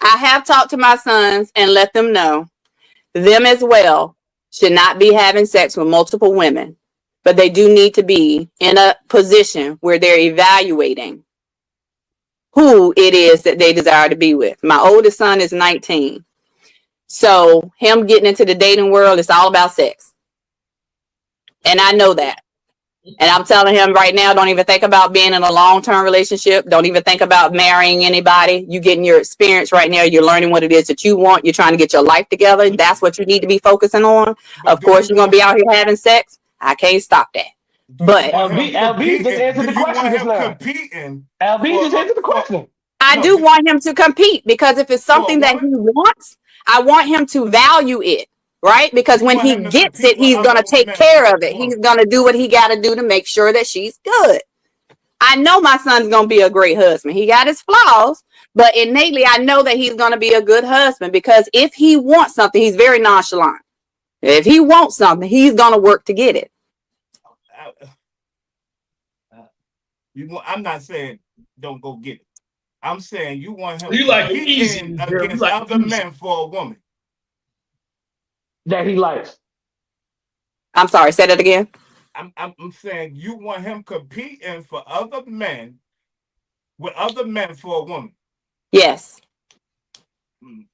I have talked to my sons and let them know them as well should not be having sex with multiple women, but they do need to be in a position where they're evaluating who it is that they desire to be with. My oldest son is 19. So him getting into the dating world, it's all about sex. And I know that. And I'm telling him right now, don't even think about being in a long-term relationship. Don't even think about marrying anybody. You're getting your experience right now. You're learning what it is that you want. You're trying to get your life together. That's what you need to be focusing on. Of course, you're going to be out here having sex. I can't stop that. Do you But want him LB just competing? answered Do the you question want just him now. competing? LB just answered the For question. I no, do want him to compete, because if it's for a something that he woman? wants, I want him to value it, right? Because You when want he him to gets compete it, with he's going other to take men care for of it. He's women. going to do what he got to do to make sure that she's good. I know my son's going to be a great husband. He got his flaws, but innately, I know that he's going to be a good husband, because if he wants something, he's very nonchalant. If he wants something, he's going to work to get it. I'm not saying don't go get it. I'm saying you want him You like it easy. competing You against like other it easy. men for a woman. That he likes. I'm sorry, say that again. I'm saying you want him competing for other men with other men for a woman. Yes. Mm.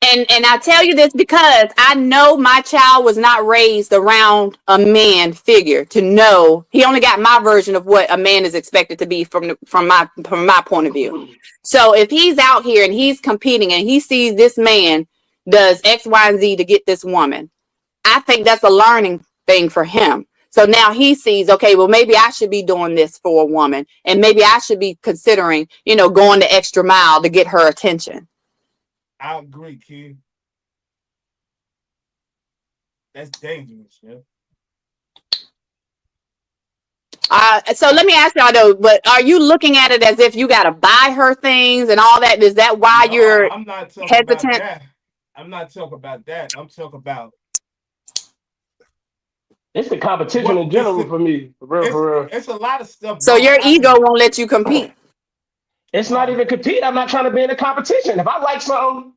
And I tell you this because I know my child was not raised around a man figure to know. He only got my version of what a man is expected to be from my point of view. So if he's out here and he's competing and he sees this man does X, Y, and Z to get this woman, I think that's a learning thing for him. So now he sees, okay, well, maybe I should be doing this for a woman, and maybe I should be considering, going the extra mile to get her attention. I agree, kid. That's dangerous, yeah. So let me ask y'all though, but are you looking at it as if you got to buy her things and all that? Is that why you're I'm not talking hesitant? about that. I'm not talking about that. I'm talking about it's the competition in general for me. For real. It's a lot of stuff. So your ego won't let you compete. It's not even compete. I'm not trying to be in a competition. If I like something,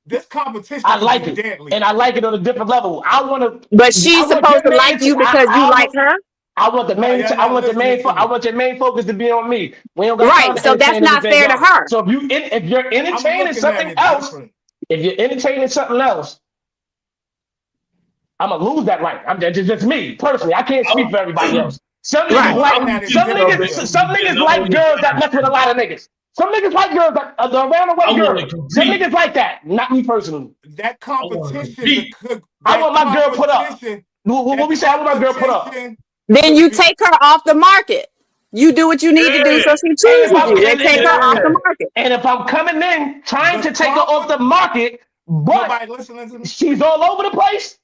this competition, I like it, deadly. and I like it on a different level. I want to. But she's supposed to like you because you like her. I want the main. I want your main focus to be on me. We don't got time to so that's not anything fair else. to her. So if you're entertaining something else, I'm gonna lose that right. I'm just me personally. I can't speak for everybody else. Some niggas like girls that mess with a lot of niggas. Some niggas like girls that are around the way girls. Some niggas like that. Not me personally. That competition. I want my girl put up. What we say? I want my girl put up. Then you take her off the market. You do what you need to do so she chooses you. They take her off the market. And if I'm coming in trying to take her off the market, but she's all over the place,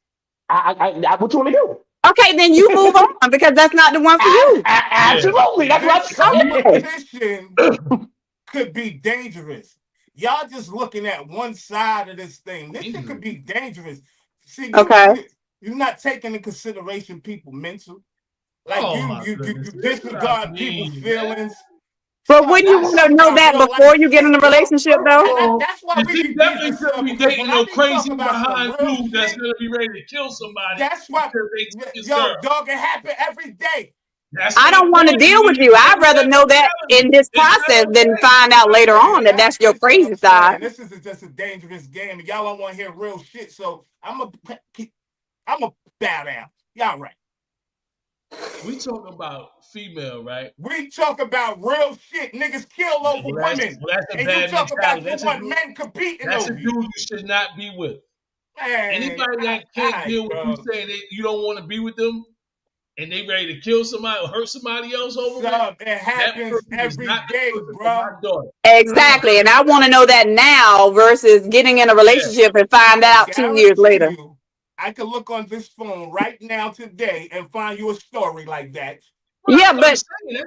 I what you want me to do? Okay, then you move on because that's not the one for you. Absolutely. That's what I'm saying. Competition could be dangerous. Y'all just looking at one side of this thing. This shit could be dangerous. See, you're not taking into consideration people's mental. Like you disregard people's feelings. But wouldn't you want to know that before you get in a relationship, though? That's why we definitely should be dating no crazy behind dude that's gonna be ready to kill somebody. That's why, dog, it happen every day. I don't want to deal with you. I'd rather know that in this process than find out later on that that's your crazy side. This is just a dangerous game, and y'all don't want to hear real shit. So I'm a bow down. Y'all right. We talk about female, right? We talk about real shit. Niggas kill over women. That's a and bad you talk about that's you want men competing That's over a dude you should not be with. Man, anybody that can't deal with you saying you don't want to be with them and they ready to kill somebody or hurt somebody else over it happens every day, bro. Exactly. And I want to know that now versus getting in a relationship and find out 2 years later. I could look on this phone right now today and find you a story like that. Yeah, but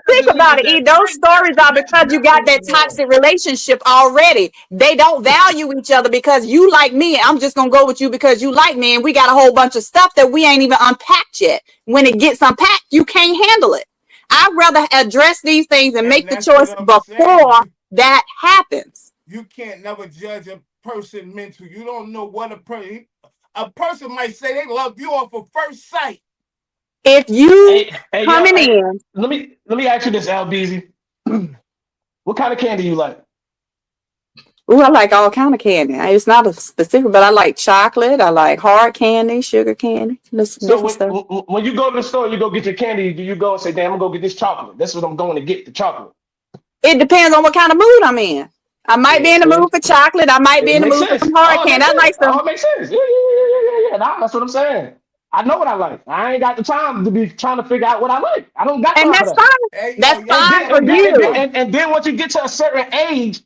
think about it, E. Those stories are because you got that toxic relationship already. They don't value each other because you like me. I'm just going to go with you because you like me. And we got a whole bunch of stuff that we ain't even unpacked yet. When it gets unpacked, you can't handle it. I'd rather address these things and make the choice before that happens. You can't never judge a person mentally. You don't know what a person might say they love you off of first sight. If you coming in, let me ask you this, LBZ. What kind of candy you like? Oh, I like all kind of candy. It's not a specific, but I like chocolate. I like hard candy, sugar candy. So when you go to the store, you go get your candy. Do you go and say, "Damn, I'm gonna go get this chocolate"? That's what I'm going to get, the chocolate. It depends on what kind of mood I'm in. I might be in the mood for chocolate. I might be in the mood for some hard candy. I like some. Oh, it makes sense. Yeah. That's what I'm saying. I know what I like. I ain't got the time to be trying to figure out what I like. I don't got And time for that's that. fine. Hey, That's yo, fine for And you. then once you get to a certain age,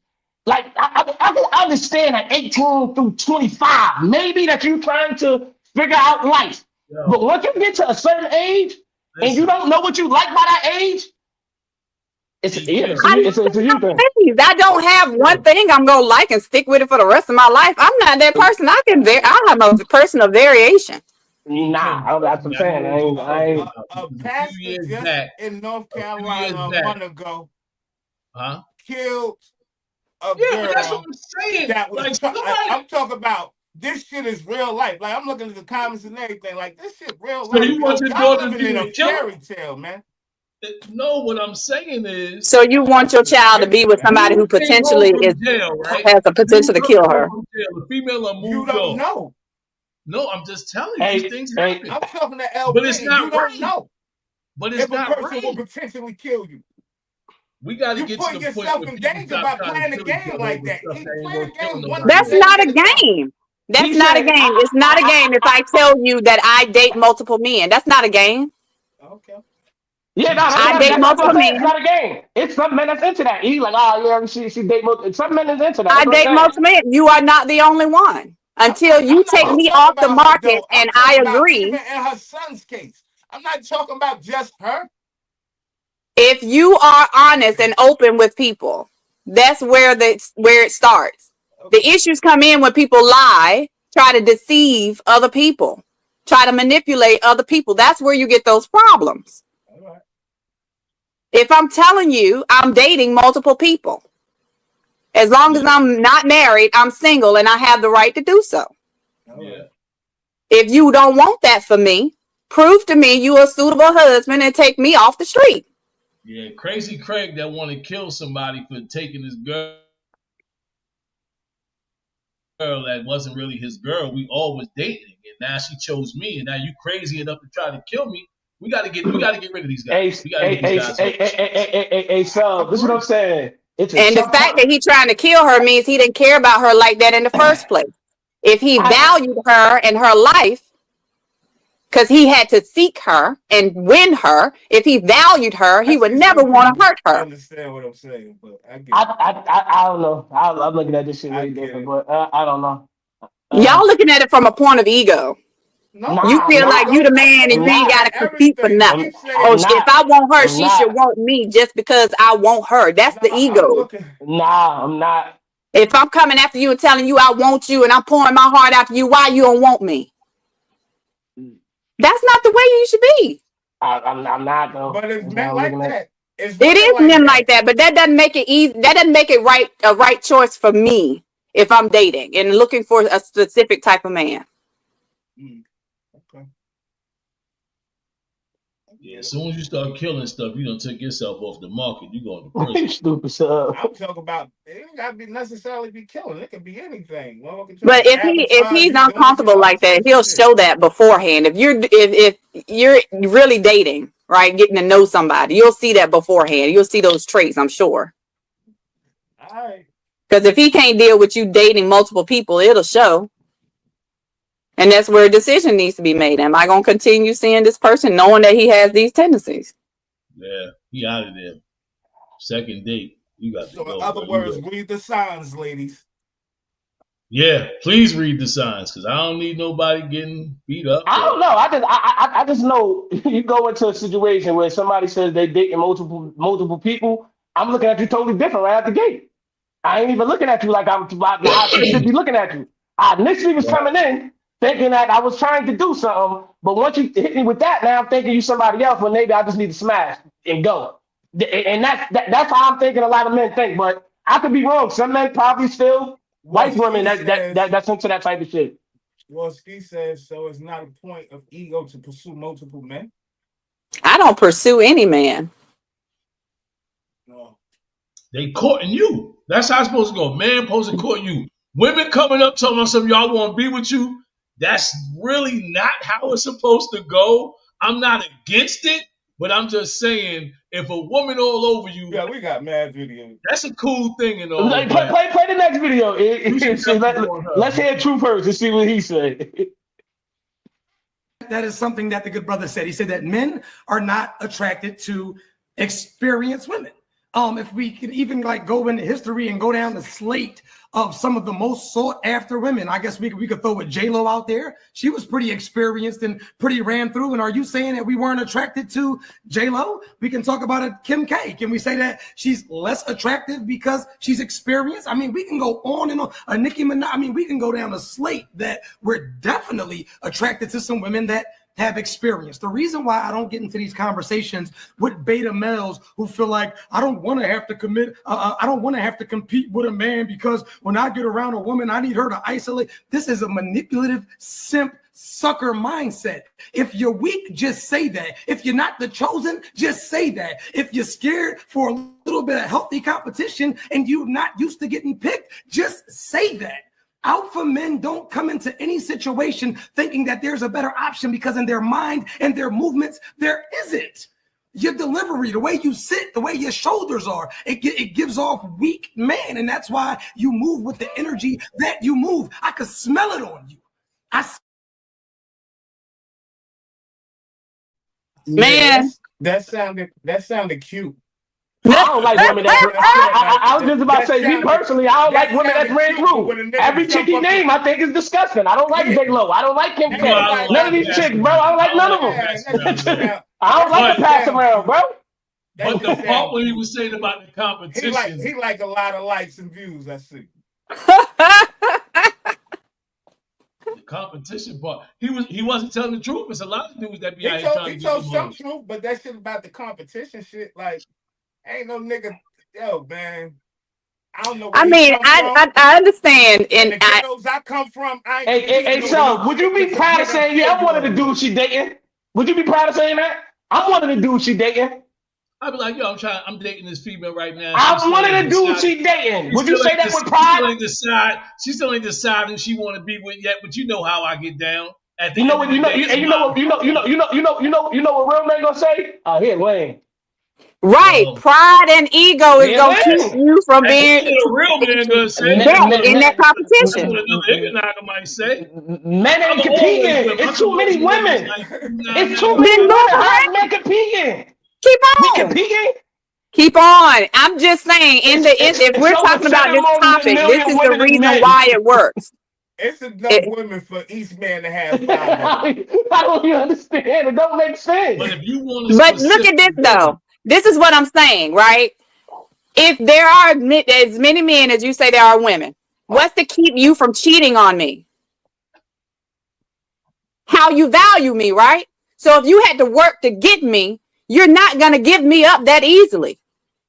like I can understand at 18 through 25, maybe that you're trying to figure out life. But Yo, once you get to a certain age and you listen, don't know what you like by that age, it's D yeah, King. I it's a you thing. I don't have one thing I'm gonna like and stick with it for the rest of my life. I'm not that person. I have a personal variation. D Nah, King. that's what I'm I know saying. what you're I talking ain't. about a because pastor just in North a few years Carolina a back, month ago huh? killed a Yeah, but that's what girl I'm saying. that was. Like somebody. I'm talking about this shit is real life. Like I'm looking at the comments and everything. Like this shit real So life, you want yo. your Y'all daughter to living be in a the killer? fairy tale, man. No, what I'm saying is, So you want your child to be with somebody who you came home potentially from jail, right? has a You potential to coming kill home her. from jail. The female are You moved don't on. know. No, I'm just telling you, these Hey, things hey, happen. I'm talking to L. But it's Bitten. You not don't right. know But it's if a not person will right. potentially kill you. We got to You get to putting the point yourself where in people danger stop by trying to playing a kill each game other like over that. stuff You that ain't playing gonna a kill game one nobody. That's day not a at a time. game. That's he not a said, game. It's not a game if I tell you that I date multiple men. That's not a game. Okay. yeah, no, She I told date that's what multiple I'm saying. It's men. not a game. It's some men that's into that. He like, oh yeah, she date most. Some men is into that. I That's what I'm date saying. multiple men. You are not the only one. Until you I'm not take just me talking off the about her market though. I'm and I talking about even agree, in her son's case. I'm not talking about just her. if you are honest and open with people, that's where it starts. The Okay. issues come in when people lie, try to deceive other people, try to manipulate other people. That's where you get those problems. All right. If I'm telling you I'm dating multiple people, as long as Yeah, I'm not married, I'm single and I have the right to do so. All yeah, right. If you don't want that for me, prove to me you a suitable husband and take me off the street. yeah. Crazy Craig that want to kill somebody for taking his girl that wasn't really his girl. We all was dating, and now she chose me, and now you crazy enough to try to kill me. We gotta get rid of these Hey, guys. We gotta hey, get these hey, guys hey, off the hey, hey, streets. hey, hey, hey, I so this is what I'm agree. saying. It's a And the some fact part. that he trying to kill her means he didn't care about her like that in the first place. If he I, valued her and her life, because he had to seek her and win her, if he valued her, I he would see never some want to people hurt her. understand what I'm saying, but I get I, it. I don't know. I'm looking at this shit I way get different, it. but I don't know. Y'all looking at it from a point of ego. No, You Nah, I'm feel like not. you ego. the I'm man and I'm you ain't looking not. got at to compete for everything. nothing. She's saying Oh, I'm if not. I want her, I'm she should not. want me just because I want her. That's no. the I'm ego. looking. Nah, I'm not. If I'm coming after you and telling you I want you and I'm pouring my heart after you, why you don't want me? That's not the way you should be. I'm not though. But it's That's how men I'm like looking at. that. It's It women is like men that. like that, but that doesn't make it easy. That doesn't make it a right choice for me if I'm dating and looking for a specific type of man. Mm, okay. I Yeah, get as it. soon as you start killing stuff, you don't take yourself off the market. You going to prison. You stupid stuff. I'm talking about it ain't gotta be necessarily be killing. It could be anything. Well, can try to But if sabotage he's you doing uncomfortable all like that, types of he'll shit. show that beforehand. If you're really dating, right, getting to know somebody, you'll see that beforehand. You'll see those traits, I'm sure. All right. Because if he can't deal with you dating multiple people, it'll show. And that's where a decision needs to be made. Am I going to continue seeing this person knowing that he has these tendencies? Yeah, he out of there. Second date, you got to So in go, other bro. You words, go. read the signs, ladies. Yeah, please read the signs because I don't need nobody getting beat up. I Or, don't know. I just know you go into a situation where somebody says they dating multiple people. I'm looking at you totally different right out the gate. I ain't even looking at you like I should be looking at you. I initially was right. coming in thinking that I was trying to do something, but once you hit me with that, now I'm thinking you somebody else. When maybe I just need to smash and go. And that's how I'm thinking. A lot of men think, but I could be wrong. Some men probably still Well, like women Ski says, that's into that type of shit. so it's not a point of ego to pursue multiple men. I don't pursue any man. No. They courting you. That's how it's supposed to go. Man supposed to court you. Women coming up telling us some y'all want to be with you. That's really not how it's supposed to go. I'm not against it, but I'm just saying if a woman all over you, Yeah, we got mad videos. that's a cool thing and all, Like, but play the next video. you should See, definitely go on her. let's hear True first and see what he said. that is something that the good brother said. He said that men are not attracted to experienced women. If we could even like go into history and go down the slate of some of the most sought after women, I guess we could throw a J-Lo out there. She was pretty experienced and pretty ran through. And are you saying that we weren't attracted to J-Lo? We can talk about a Kim K. Can we say that she's less attractive because she's experienced? I mean, we can go on and on. A Nicki Minaj. I mean, we can go down a slate that we're definitely attracted to some women that have experience. The reason why I don't get into these conversations with beta males who feel like I don't want to have to commit, I don't want to have to compete with a man because when I get around a woman, I need her to isolate. This is a manipulative simp sucker mindset. If you're weak, just say that. If you're not the chosen, just say that. If you're scared for a little bit of healthy competition and you're not used to getting picked, just say that. Alpha men don't come into any situation thinking that there's a better option because in their mind and their movements, there isn't. Your delivery, the way you sit, the way your shoulders are, it gives off weak man. And that's why you move with the energy that you move. I could smell it on you. Man, that sounded cute. I don't like women that. I was just about to say, me personally, I don't like women that ran through. Every chick he named, I think is disgusting. I don't like J-Lo. I don't like Kim K. None of these chicks, bro. I don't like none of them. I don't like to pass around, bro. But the part when he was saying about the competition, he like a lot of likes and views. I see. The competition part, he wasn't telling the truth. It's a lot of dudes that be out here trying to He told some truth, but that shit about the competition shit, like. Ain't no nigga, yo, man. I don't know. I mean, I understand. And the ghettos I come from, I ain't. Hey, so would you be proud of saying, yeah, I'm one of the dudes she dating? Would you be proud of saying that? I'm one of the dudes she dating. I'd be like, yo, I'm dating this female right now. I'm one of the dudes she dating. Would you say that with pride? She still ain't decided who she want to be with yet, but you know how I get down. You know what real man gonna say? Here, Wayne. Right, pride and ego is gonna keep you from being a real man gonna say in that competition. Might say, men ain't competing. It's too many women. It's too many women. How men competing? Keep on. We competing. Keep on. I'm just saying. If we're talking about this topic, this is the reason why it works. It's enough women for each man to have 5. I don't even understand. It don't make sense. But if you want to, but look at this though. This is what I'm saying, right? If there are as many men as you say there are women, what's to keep you from cheating on me? How you value me, right? So if you had to work to get me, you're not going to give me up that easily.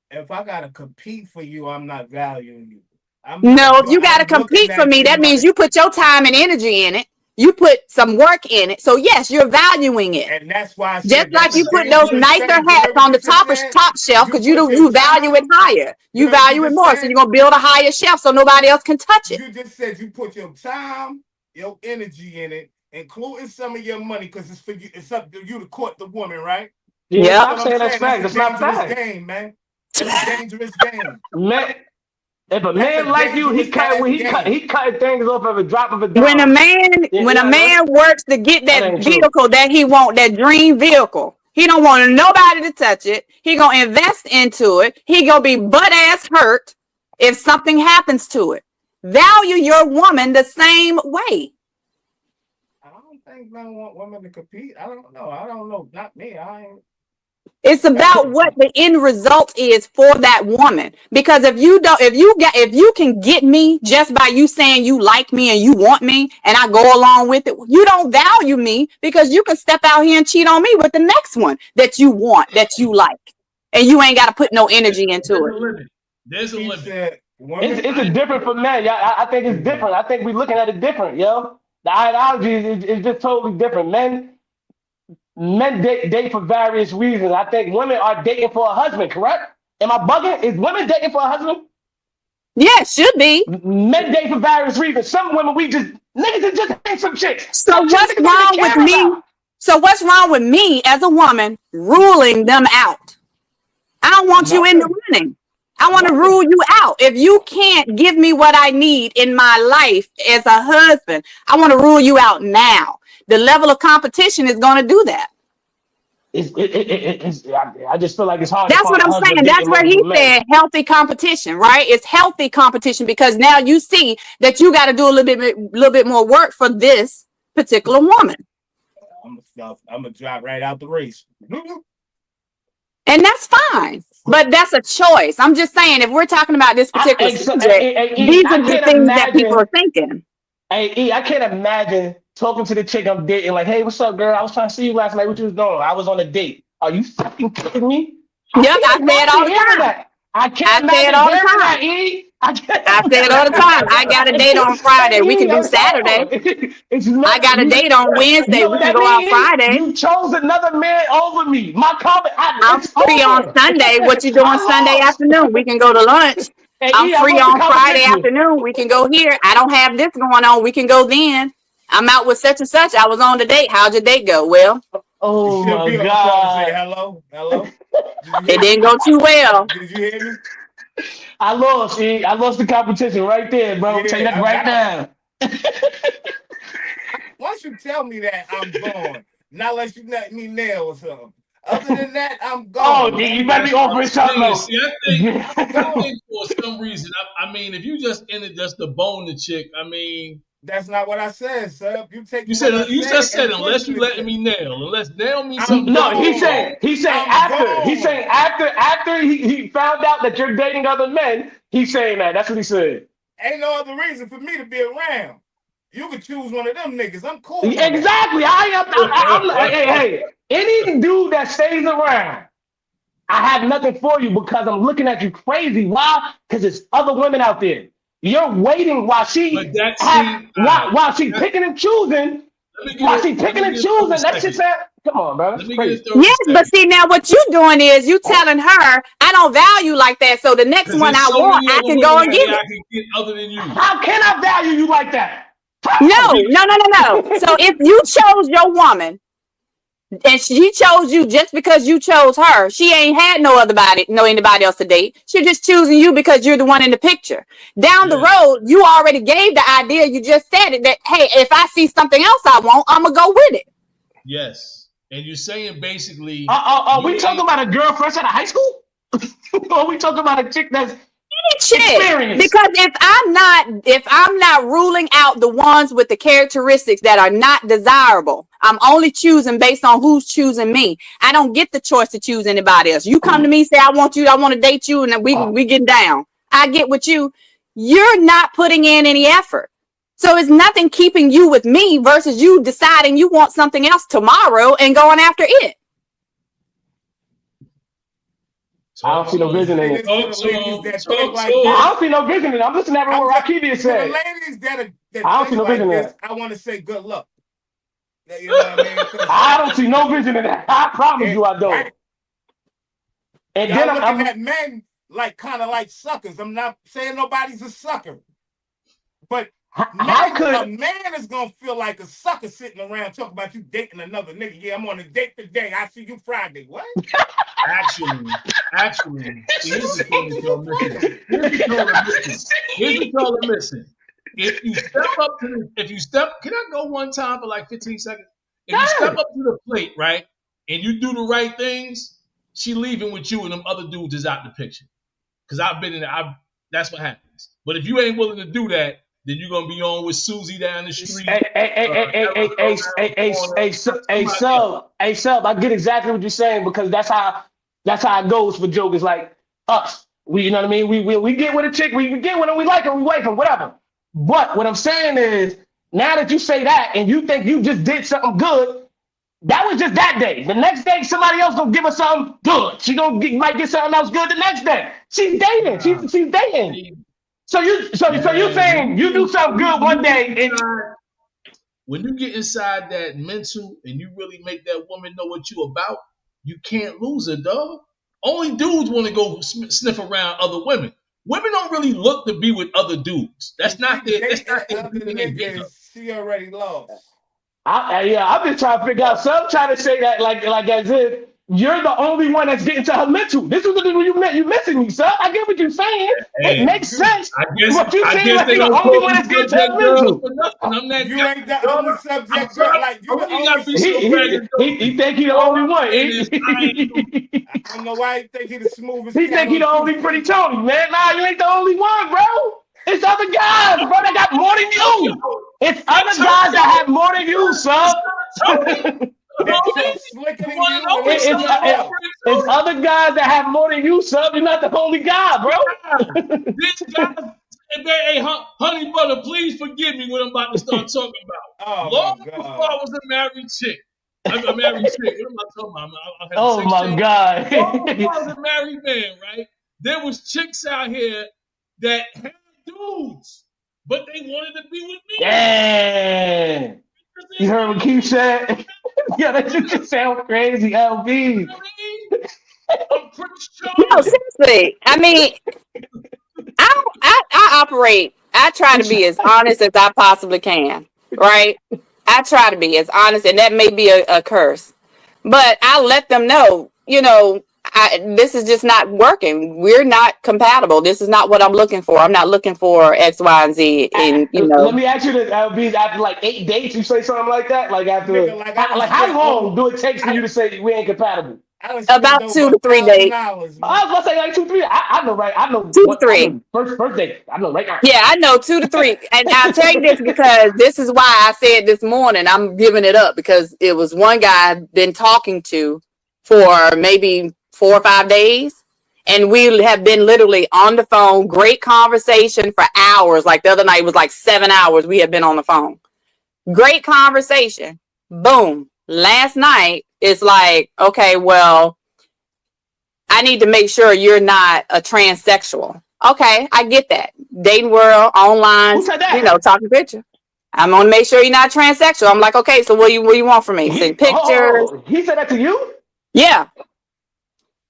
If I got to compete for you, I'm not valuing you. If you got to compete for me, that means you put your time and energy in it. You put some work in it. So yes, you're valuing it. And that's why just like you put those nicer hats on the top shelf because you value it higher. You value it more. So you're gonna build a higher shelf so nobody else can touch it. You just said you put your time, your energy in it, including some of your money, because it's for you, it's up to you to court the woman, right? Yeah, I'm saying that's fact. That's not fact. Game, man. It's a dangerous game. Man. If a man like you, he cut things off of a drop of a dime. When a man works to get that vehicle that he want, that dream vehicle, he don't want nobody to touch it. He gonna invest into it. He gonna be butt ass hurt if something happens to it. Value your woman the same way. I don't think men want women to compete. I don't know. Not me. It's about what the end result is for that woman. Because if you can get me just by you saying you like me and you want me and I go along with it, you don't value me because you can step out here and cheat on me with the next one that you want, that you like. And you ain't got to put no energy into it. There's a limit. It's a different for men. I think it's different. I think we're looking at it different, yo. The ideology is just totally different. Men date for various reasons. I think women are dating for a husband, correct? Am I bugging? Is women dating for a husband? Yeah, it should be. Men date for various reasons. Some women, niggas just hate some chicks. So what's wrong with me? So what's wrong with me as a woman ruling them out? I don't want you in the running. I want to rule you out. If you can't give me what I need in my life as a husband, I want to rule you out now. the level of competition is going to do that. I just feel like it's hard. That's what I'm saying. That's where he said healthy competition, right? It's healthy competition because now you see that you got to do a little bit more work for this particular woman. I'm gonna drop right out the race. And that's fine. But that's a choice. I'm just saying, if we're talking about this particular subject, these are the things that people are thinking. Hey, I can't imagine talking to the chick I'm dating, like, hey, what's up, girl? I was trying to see you last night. What you was doing? I was on a date. Are you fucking kidding me? Yep, I say it all the time. I can't say it all the time. I say it all the time. I got a date on Friday. We can do Saturday. I got a date on Wednesday. We can go out Friday. You chose another man over me. My comment. I'm free on Sunday. What you doing Sunday afternoon? We can go to lunch. Hey, I'm free on Friday afternoon. We can go here. I don't have this going on. We can go then. I'm out with such and such. I was on the date. How'd your date go? Well, oh my God. Say hello. It didn't go too well. Did you hear me? I lost the competition right there, bro. Yeah, take that right now. Once you tell me that, I'm gone. Not unless you let me nail or something. Other than that, I'm gone. Oh, you better be offering something. See, I think for some reason, I mean, if you just ended just to bone the chick, I mean. That's not what I said, sir. You just said unless you letting me nail. Unless nail me something. No, he said after he found out that you're dating other men, he's saying that. That's what he said. Ain't no other reason for me to be around. You could choose one of them niggas. I'm cool. Exactly. I'm hey, any dude that stays around, I have nothing for you because I'm looking at you crazy. Why? Because there's other women out there. You're waiting while she while she picking and choosing. While she picking and choosing, that shit said, come on, bro. Yes, but see now what you doing is you telling her I don't value like that. So the next one I want, I can go and get it. I can get other than you. How can I value you like that? No. So if you chose your woman and she chose you just because you chose her, she ain't had anybody else to date. She's just choosing you because you're the one in the picture. Down the road, you already gave the idea. You just said it that, hey, if I see something else I want, I'm going to go with it. Yes. And you're saying basically. Are we talking about a girl fresh out of high school? Or are we talking about a chick that's experienced? Because if I'm not ruling out the ones with the characteristics that are not desirable, I'm only choosing based on who's choosing me. I don't get the choice to choose anybody else. You come to me, say I want to date you, and then we get down. I get with you. You're not putting in any effort. So it's nothing keeping you with me versus you deciding you want something else tomorrow and going after it. I don't see no vision in it. I don't see no vision in it. I'm listening to what Rakidia said. The ladies that I don't see no vision in it. I want to say good luck. You know what I mean? I don't see no vision in that. I promise you I don't. Right. And then I'm looking at men kind of like suckers. I'm not saying nobody's a sucker. But a man is going to feel like a sucker sitting around talking about you dating another nigga. Yeah, I'm on a date today. I see you Friday. What? Actually, here's the thing that y'all missing. Here's what y'all are missing. If you step can I go one time for like 15 seconds? If you step up to the plate, right, and you do the right things, she leaving with you and them other dudes is out the picture. Because I've been in there. That's what happens. But if you ain't willing to do that, then you're gonna be on with Susie down the street. Hey, sub, I get exactly what you're saying because that's how it goes for jokers like us. You know what I mean? We get with a chick, we get with them, we like her, we wait for whatever. But what I'm saying is, now that you say that and you think you just did something good, that was just that day. The next day, somebody else gonna give her something good. She might get something else good the next day. She's dating. She's dating. So you saying you do something good one day and when you get inside that mental and you really make that woman know what you about, you can't lose her, dog. Only dudes want to go sniff around other women. Women don't really look to be with other dudes. That's not their thing. She already lost. I've been trying to figure out. Some trying to say that like as if You're the only one that's getting to her mental. This is what you missing me, son. I get what you're saying. Hey, It makes sense. I guess But you seem like they you're the don't only call one me that's getting to subject her girls mental. for nothing. I'm that You guy. ain't the Dog. only I'm subject, girl. sorry. Like you I the ain't gotta only. be so He think he the All only I'm one. saying is I ain't I don't know why he think he the smoothest He cat think he on the two only pretty feet. Tony, man. Nah, you ain't the only one, bro. It's other guys, bro. They got more than you. It's other guys that have more than you, son. That Tony, talk slicker the than one and you and only son everybody of else. It's other guys that have more than you, son. You're not the only guy, bro. This guy, hey, honey brother, please forgive me what I'm about to start talking about. Oh Long my before I God. was a married chick. I'm a married chick. What am I talking about? I have Oh sex my change. God. Long before I was a married man, right? There was chicks out here that had dudes, but they wanted to be with me. Damn. You heard what Keith said? Yeah, that shit just sound crazy, LB. I'm Prince No, Charming. seriously. I mean, I operate. I try to be as honest as I possibly can. Right? I try to be as honest, and that may be a curse, but I let them know. This is just not working. We're not compatible. This is not what I'm looking for. I'm not looking for X, Y, and Z. And Let me ask you this, LB. After like 8 dates, you say something like that? Like Nigga, like I done how spent long do it take for you to say we ain't compatible? I done spent about over 2 to 3 days. $1,000, man. I was gonna say like 2, 3. I know, right? I know 2 to what I 3. know first date. I know right now. Yeah, I know 2 to 3. And I'll tell you this because this is why I said this morning I'm giving it up, because it was one guy I've been talking to for maybe 4 or 5 days. And we have been literally on the phone, great conversation for hours. Like the other night was like 7 hours we have been on the phone. Great conversation. Boom. Last night it's like, okay, well, I need to make sure you're not a transsexual. Okay, I get that. Dating world, online, Who said that? talking picture. I'm gonna make sure you're not transsexual. I'm like, okay, so what do you want from me? Send pictures. He said that to you? Yeah.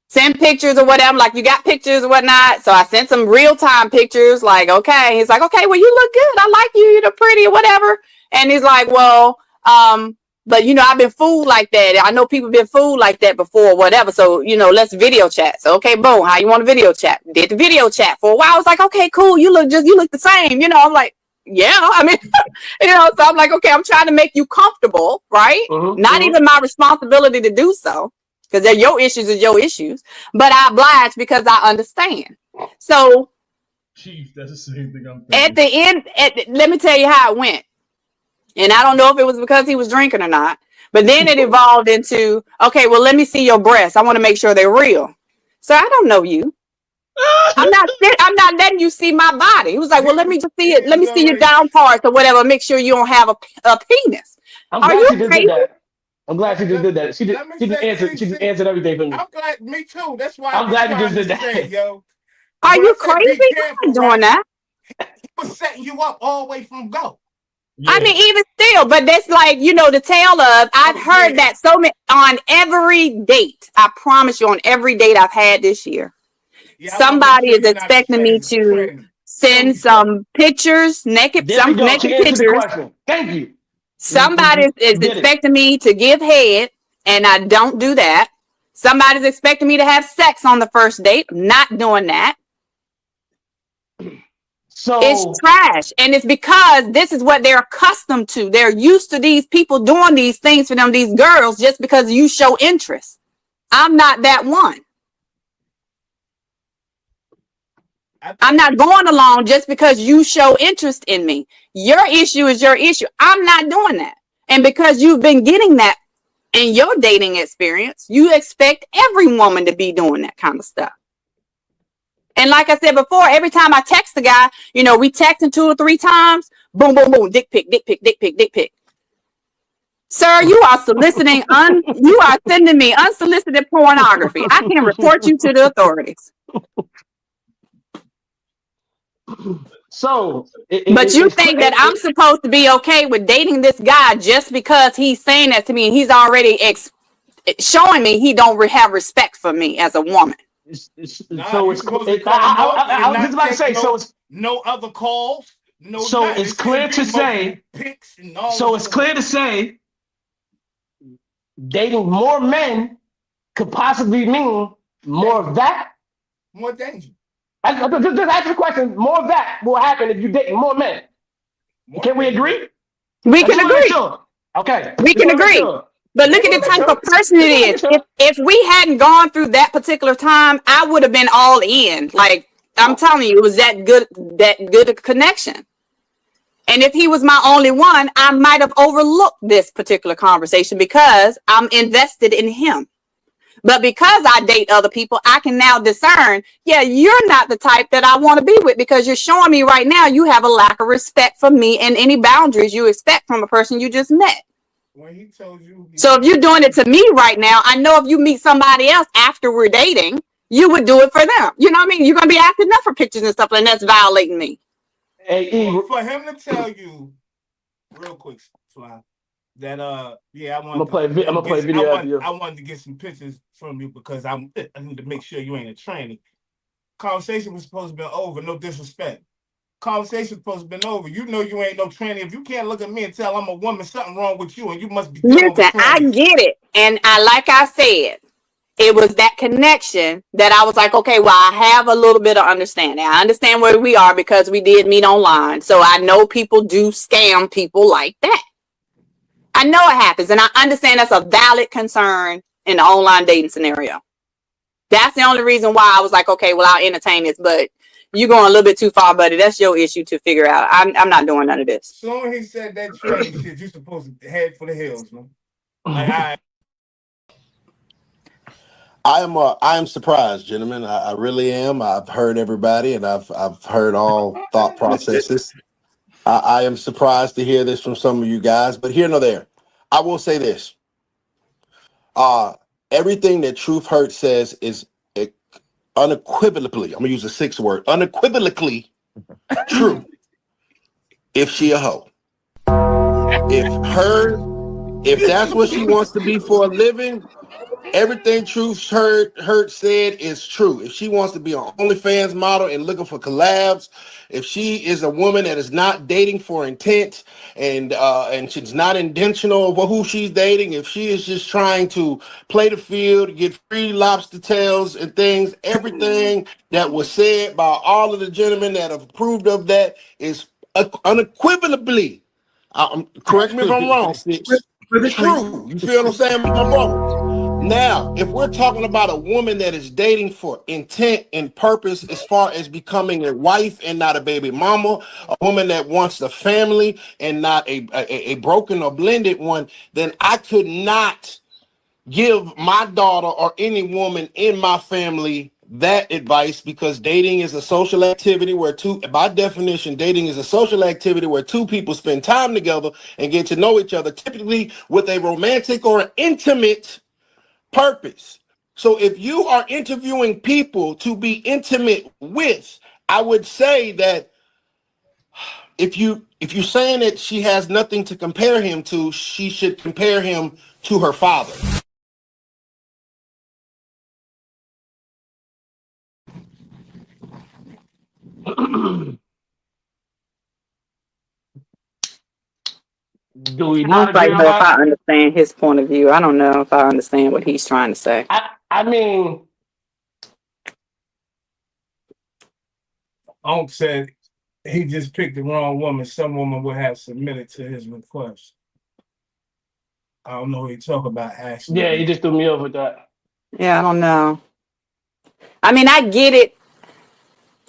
Send pictures or whatever. I'm like, you got pictures or whatnot. So I sent some real-time pictures, like, okay. He's like, okay, well, you look good. I like you, you're pretty or whatever. And he's like, well, but I've been fooled like that. I know people been fooled like that before, or whatever. So, let's video chat. So, okay, boom, how you want to video chat? Did the video chat for a while. I was like, okay, cool. You look the same. I'm like, yeah, I mean, so I'm like, okay, I'm trying to make you comfortable, right? Not even my responsibility to do so, because they're your issues is your issues. But I oblige because I understand. So, Chief, that's the same thing I'm thinking. at the end, let me tell you how it went. And I don't know if it was because he was drinking or not, but then it evolved into, okay, well, let me see your breasts. I want to make sure they're real. So I don't know you. I'm not letting you see my body. He was like, well, let me just see it. Let me see your down parts or whatever. Make sure you don't have a penis. I'm glad she just did that. I'm glad she just did that. She just answered everything for me. I'm glad, me too. That's why I'm glad you just did say, that. yo. Are you crazy? I'm not doing that. He was setting you up all the way from go. Yeah. I mean, even still, but that's like, the tale of, I've heard that so many, on every date. I promise you, on every date I've had this year, somebody is expecting me to send some pictures, naked pictures. Thank you. Somebody is expecting me to give head, and I don't do that. Somebody's expecting me to have sex on the first date. I'm not doing that. So it's trash. And it's because this is what they're accustomed to. They're used to these people doing these things for them, these girls, just because you show interest. I'm not that one. I'm not going along just because you show interest in me. Your issue is your issue. I'm not doing that. And because you've been getting that in your dating experience, you expect every woman to be doing that kind of stuff. And like I said before, every time I text the guy, we texting 2 or 3 times, boom, boom, boom, dick pic, dick pic, dick pic, dick pic. Sir, you are soliciting, you are sending me unsolicited pornography. I can report you to the authorities. So, but you think that I'm supposed to be okay with dating this guy just because he's saying that to me and he's already showing me he don't have respect for me as a woman. I was just about to say, so it's no other calls. No. So it's clear to say. So it's clear to say, dating more men could possibly mean more of that. More danger. Just ask the question. More of that will happen if you dating more men. Can we agree? We I can just want to make agree. sure. Okay. We Just can want to make agree. sure. But look at the type of person it is. If we hadn't gone through that particular time, I would have been all in. Like I'm telling you, it was that good a connection. And if he was my only one, I might have overlooked this particular conversation because I'm invested in him. But because I date other people, I can now discern, yeah, you're not the type that I want to be with because you're showing me right now you have a lack of respect for me and any boundaries you expect from a person you just met. When he told you, so if you're doing it to me right now, I know if you meet somebody else after we're dating, you would do it for them. You know what I mean? You're going to be asking them for pictures and stuff, and that's violating me. Well, for him to tell you, real quick, Fly, that yeah, I wanted to get some pictures from you because I need to make sure you ain't a tranny. Conversation was supposed to be over. No disrespect. Conversation supposed to been over. You know you ain't no tranny. If you can't look at me and tell I'm a woman, something wrong with you, and you must be dealing with trannies. I get it, and like I said, it was that connection that I was like, okay, well, I have a little bit of understanding. I understand where we are because we did meet online, so I know people do scam people like that. I know it happens, and I understand that's a valid concern in the online dating scenario. That's the only reason why I was like, okay, well, I'll entertain this, but you're going a little bit too far, buddy. That's your issue to figure out. I'm not doing none of this. So he said that tranny shit, you supposed to head for the hills, man. Like, I am surprised, gentlemen. I really am. I've heard everybody, and I've heard all thought processes. I am surprised to hear this from some of you guys, but here nor there. I will say this. Everything that Truth Hurt says is unequivocally, I'm gonna use a 6 word, unequivocally true. If she a hoe. If that's what she wants to be for a living, everything Truth Hurt said is true. If she wants to be an OnlyFans model and looking for collabs, if she is a woman that is not dating for intent and she's not intentional about who she's dating, if she is just trying to play the field, get free lobster tails and things, everything that was said by all of the gentlemen that have approved of that is unequivocally, correct me if I'm wrong, true. You feel what I'm saying, my brother? Now, if we're talking about a woman that is dating for intent and purpose as far as becoming a wife and not a baby mama, a woman that wants a family and not a broken or blended one, then I could not give my daughter or any woman in my family that advice, because dating is a social activity where by definition, dating is a social activity where two people spend time together and get to know each other, typically with a romantic or an intimate purpose. So if you are interviewing people to be intimate with, I would say that if you're saying that she has nothing to compare him to, she should compare him to her father. Do we I not don't agree quite on know if I that? understand his point of view. I don't know if I understand what he's trying to say. I mean, Unc said he just picked the wrong woman. Some woman would have submitted to his request. I don't know what you talk about, Ashley. yeah, he just threw me over with that. Yeah, I don't know. I mean, I get it.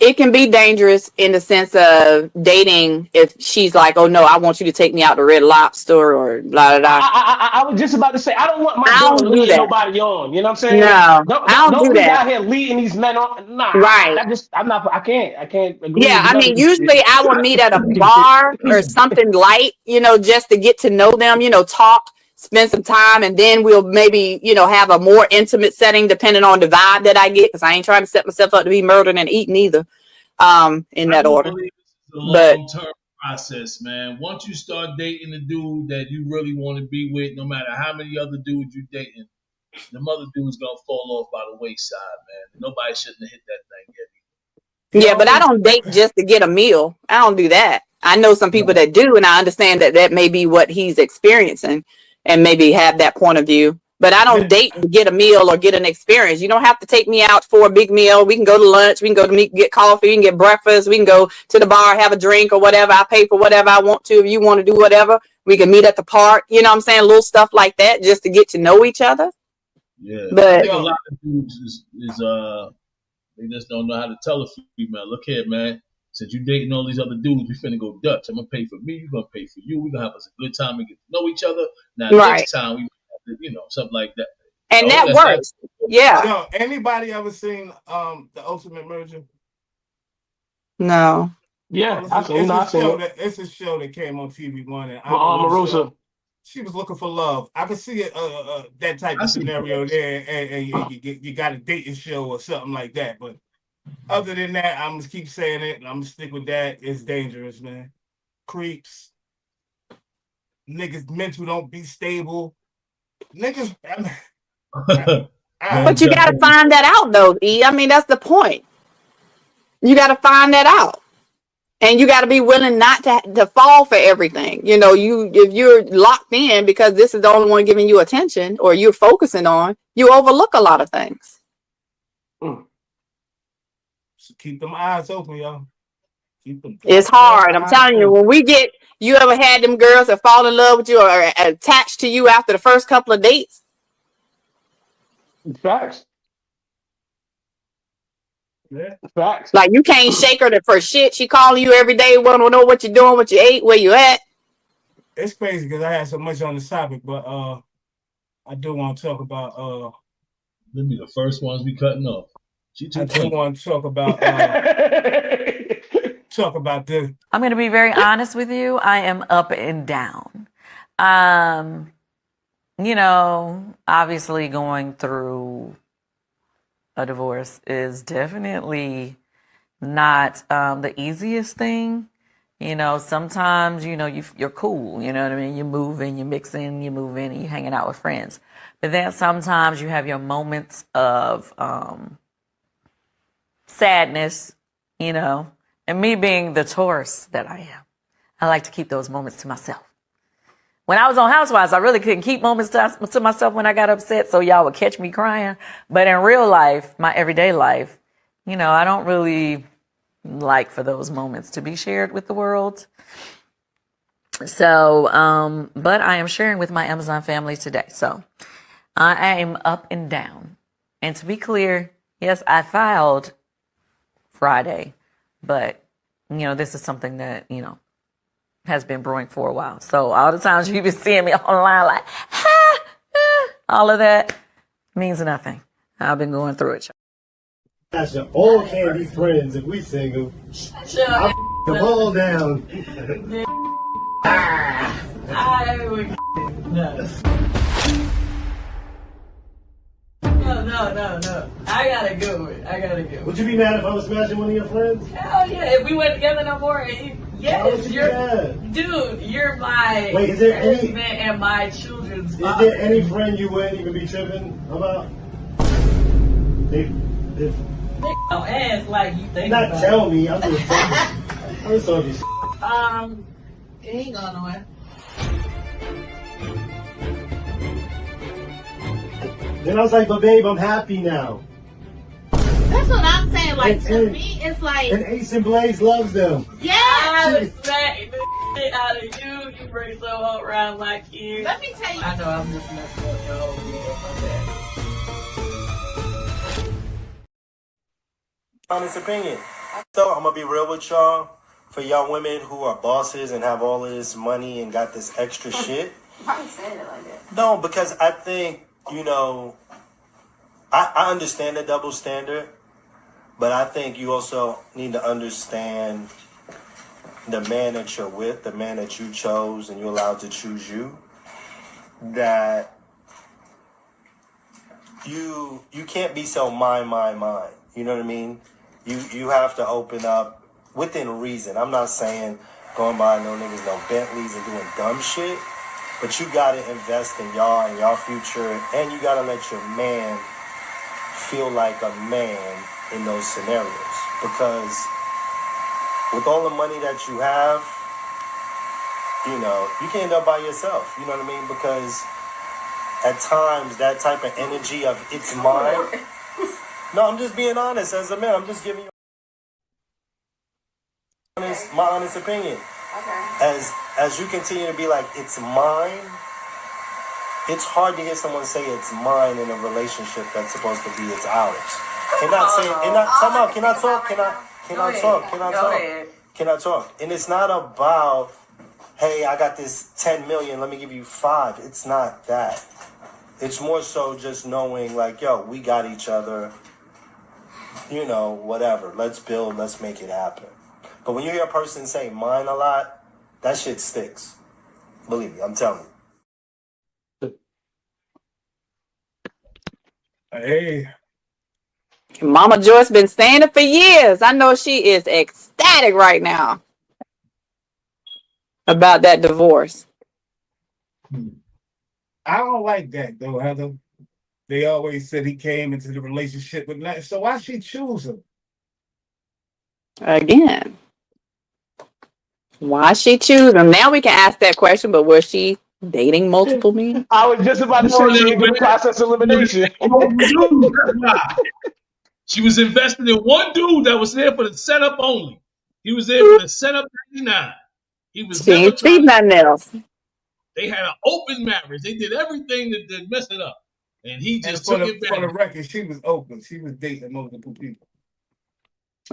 It can be dangerous in the sense of dating if she's like, oh no, I want you to take me out to Red Lobster or blah, blah, blah. I was just about to say, I don't want my daughter leading nobody on. You know what I'm saying? No, I don't do be that. out here leading these men on. Nah, right. I can't agree. Yeah, with I mean, usually I will meet at a nothing. bar or something light, just to get to know them, talk, spend some time, and then we'll maybe, have a more intimate setting depending on the vibe that I get, because I ain't trying to set myself up to be murdered and eaten either, in that order. Believe it's a long-term process, man. Once you start dating a dude that you really want to be with, no matter how many other dudes you're dating, the mother dude's gonna fall off by the wayside, man. Nobody shouldn't have hit that thing yet. Yeah, but I don't date just to get a meal. I don't do that. I know some people that do, and I understand that may be what he's experiencing and maybe have that point of view. But I don't date to get a meal or get an experience. You don't have to take me out for a big meal. We can go to lunch. We can go to meet, get coffee. We can get breakfast. We can go to the bar, have a drink or whatever. I pay for whatever I want to. If you want to do whatever, we can meet at the park. You know what I'm saying? Little stuff like that just to get to know each other. Yeah, I But think a lot of dudes is they just don't know how to tell a female, look here, man. Since you dating all these other dudes, we finna go Dutch. I'm gonna pay for me. You gonna pay for you. We gonna have us a good time and get to know each other. Now right, next time we have to, something like that. and Oh, that that's that. works. Yeah. Yo, anybody ever seen The Ultimate Merger? No. Yeah, Well, I seen it. it's a show that came on TV1, and With Marusa. she was looking for love. I could see it, that type I of see scenario there, and you got a dating show or something like that. But other than that, I'm gonna keep saying it, and I'm gonna stick with that. It's dangerous, man. Creeps, niggas mental don't be stable. Niggas, But you got to find that out, though, E. I mean, that's the point. You got to find that out. And you got to be willing not to fall for everything. If you're locked in because this is the only one giving you attention or you're focusing on, you overlook a lot of things. So keep them eyes open, y'all. It's hard. I'm telling you, you ever had them girls that fall in love with you or attached to you after the first couple of dates? Facts. Yeah. Facts. Like you can't shake her for shit. She calling you every day, want to know what you're doing, what you ate, where you at. It's crazy because I had so much on this topic, but I do want to talk about They'll be the first ones we cutting off. I do want to talk about this. I'm going to be very honest with you. I am up and down. Obviously going through a divorce is definitely not the easiest thing. Sometimes, you're cool, you know what I mean? You're moving, you're mixing, you're moving, and you're hanging out with friends. But then sometimes you have your moments of sadness, and me being the Taurus that I am, I like to keep those moments to myself. When I was on Housewives, I really couldn't keep moments to myself when I got upset, so y'all would catch me crying. But in real life, my everyday life, I don't really like for those moments to be shared with the world. So, but I am sharing with my Amazon family today. So I am up and down. And to be clear, yes, I filed Friday, but, this is something that, has been brewing for a while. So all the times you've been seeing me online like, all of that means nothing. I've been going through it. That's your old candy friends if we single. I'll them all down. No. I gotta go. Would you be mad if I was smashing one of your friends? Hell yeah. If we went together no more, yes, you're my husband and my children's father. Is there any friend you wouldn't even be tripping about? No ass like you think. Not tell me. I'm just talking shit. He ain't going nowhere. Then I was like, but babe, I'm happy now. That's what I'm saying. Like, to me, it's like. And Ace and Blaze loves them. Yeah. I would smack the shit out of you. You bring so up around my kids. Let me tell you. I know I'm just messing up your whole deal. Honest opinion. So I'm gonna be real with y'all. For y'all women who are bosses and have all of this money and got this extra shit. Why are you saying it like that? No, because I think, I understand the double standard, but I think you also need to understand the man that you're with, the man that you chose and you're allowed to choose you, that you can't be so mine. You know what I mean? You have to open up within reason. I'm not saying going by no niggas, no Bentleys and doing dumb shit, but you gotta invest in y'all and y'all future, and you gotta let your man feel like a man in those scenarios. Because with all the money that you have, you can't end up by yourself. You know what I mean? Because at times that type of energy of it's mine. No, I'm just being honest as a man. I'm just giving you my honest opinion. Okay. As you continue to be like, it's mine, it's hard to hear someone say it's mine in a relationship that's supposed to be it's ours. Can I talk? And it's not about, hey, I got this 10 million, let me give you 5. It's not that. It's more so just knowing like, yo, we got each other, you know, whatever. Let's build, let's make it happen. But when you hear a person say mine a lot, that shit sticks. Believe me, I'm telling you. Hey. Mama Joyce been saying it for years. I know she is ecstatic right now about that divorce. I don't like that though, Heather. They always said he came into the relationship with nothing. So why she choose him? Again, why she choose him? Now we can ask that question, but was she dating multiple men? I was just about to say she didn't do the process of elimination. She was invested in one dude that was there for the setup only. He was there for the setup 99. He was She never ain't see trying nothing else. They had an open marriage. They did everything to mess it up. And he just took it back. For the record, she was open. She was dating multiple people.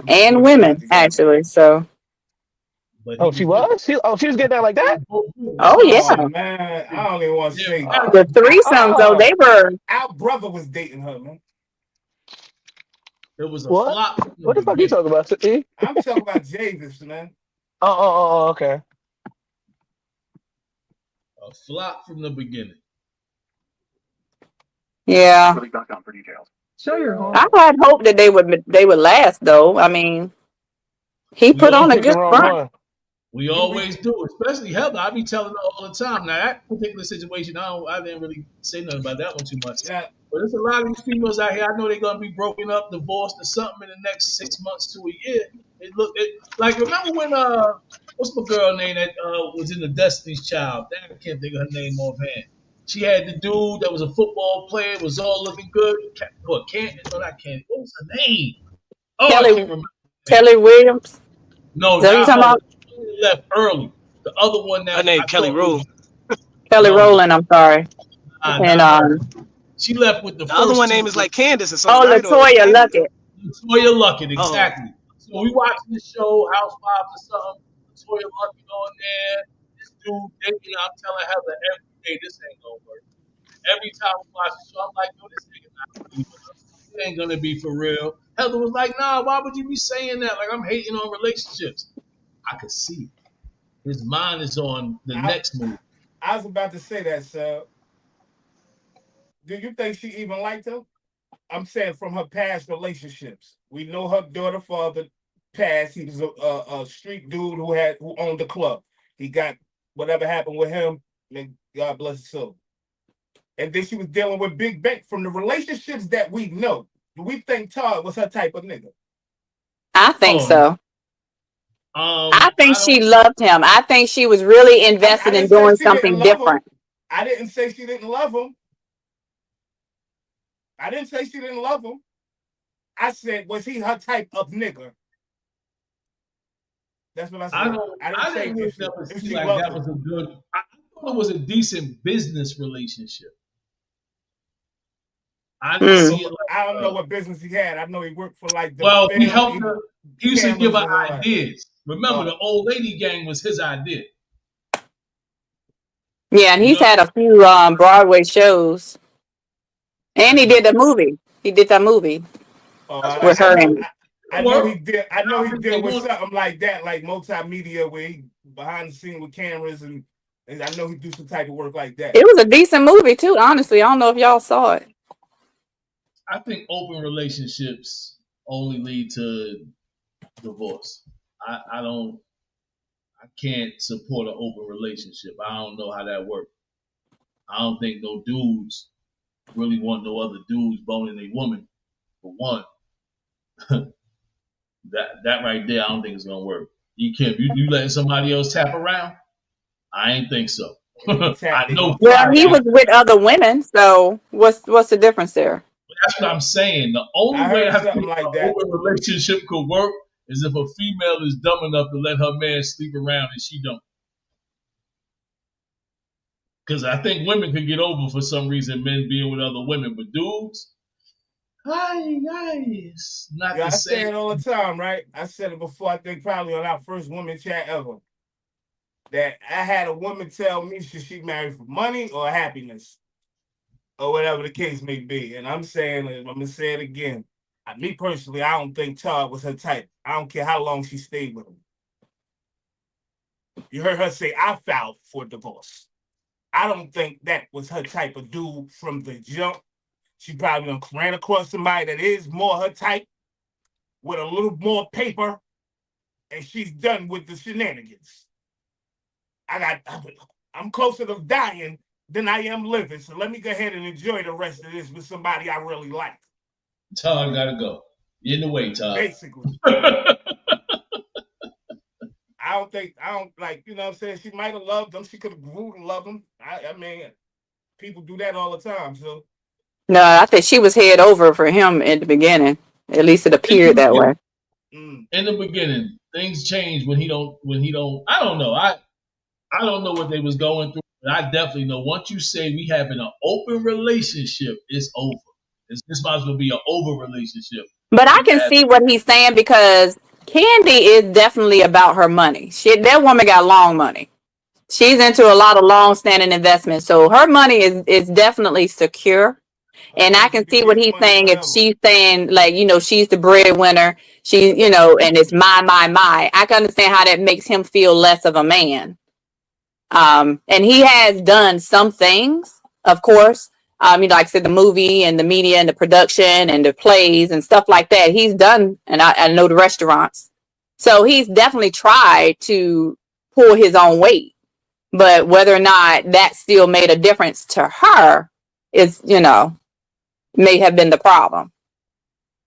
And women, actually. So. Oh, she was? She was getting that like that? Oh, yeah. Man, I don't even want to say the threesomes, though, they were. Our brother was dating her, man. It was a what? flop. What the fuck are you talking about? I'm talking about Javis, man. Oh, okay. A flop from the beginning. Yeah. I had hope that they would last, though. I mean, he put on a good front. We always do, especially Heather. I be telling her all the time. Now that particular situation, I didn't really say nothing about that one too much. Yeah. But there's a lot of these females out here. I know they're gonna be broken up, divorced, or something in the next 6 months to a year. Like remember when what's my girl name that was in the Destiny's Child? Damn, I can't think of her name offhand. She had the dude that was a football player, was all looking good. What Can't? No, not Candy. What was her name? Oh, I can't remember. Kelly Williams. No, is that not what you're her. talking She left early. The other one that her name Kelly Rowland. Kelly Rowland. I'm sorry. And she left with the first other one name is like Candace or something. Latoya Luckett. Latoya Luckett, exactly. So we watching the show, Housewives or something. Latoya Luckett on there. This dude dating. I'm telling Heather every day, this ain't gonna work. Every time we watch the show, I'm like, no, this nigga not gonna be with us. It ain't gonna be for real. Heather was like, nah, why would you be saying that? Like I'm hating on relationships. I could see it. His mind is on the next move. I was about to say that, sir. Do you think she even liked him? I'm saying from her past relationships. We know her daughter father passed. He was a street dude who owned the club. He got whatever happened with him, and God bless his soul. And then she was dealing with Big Bank. From the relationships that we know, do we think Todd was her type of nigga? I think so. I think she loved him. I think she was really invested in doing something different. I didn't say she didn't love him. I didn't say she didn't love him. I said, was he her type of nigga? That's what I said. I didn't really never see like that was a good. I thought it was a decent business relationship. I didn't see it. Like, I don't know what business he had. I know he worked for like the. Well, he helped her. He used to give her ideas. Remember, the old lady gang was his idea. Yeah, and he's had a few Broadway shows, and he did the movie. He did that movie with her. I know he did. I know he did with something like that, like multimedia, where he behind the scene with cameras, and I know he do some type of work like that. It was a decent movie too. Honestly, I don't know if y'all saw it. I think open relationships only lead to divorce. I can't support an open relationship. I don't know how that works. I don't think no dudes really want no other dudes boning a woman. For one, that right there, I don't think it's gonna work. You letting somebody else tap around? I ain't think so. I know. Well, he was with other women, so what's the difference there? That's what I'm saying. The only I way heard I think something like an that. open relationship could work is if a female is dumb enough to let her man sleep around and she don't. Because I think women can get over for some reason men being with other women, but dudes, it's not Yeah, the I say same. it all the time, right? I said it before, I think probably on our first women chat ever. That I had a woman tell me should she marry for money or happiness, or whatever the case may be. And I'm saying it, I'm gonna say it again. Me personally, I don't think Todd was her type. I don't care how long she stayed with him. You heard her say, I filed for divorce. I don't think that was her type of dude from the jump. She probably done ran across somebody that is more her type with a little more paper, and she's done with the shenanigans. I'm closer to dying than I am living, so let me go ahead and enjoy the rest of this with somebody I really like. Todd gotta go. You're in the way, Todd. Basically. I don't like, you know what I'm saying? She might have loved him. She could have grew to love him. I mean, people do that all the time, so. No, I think she was head over for him in the beginning. At least it appeared that way. In the beginning, things change when he don't. I don't know. I don't know what they was going through, but I definitely know once you say we having an open relationship, it's over. This might as well be an over relationship. But I can see what he's saying because Candy is definitely about her money. That woman got long money. She's into a lot of long-standing investments, so her money is definitely secure. And I can see what he's saying if she's saying, like, you know, she's the breadwinner, she, you know, and it's my. I can understand how that makes him feel less of a man. And he has done some things, of course. You know, like I said, the movie and the media and the production and the plays and stuff like that. He's done, and I know the restaurants. So he's definitely tried to pull his own weight. But whether or not that still made a difference to her is, you know, may have been the problem.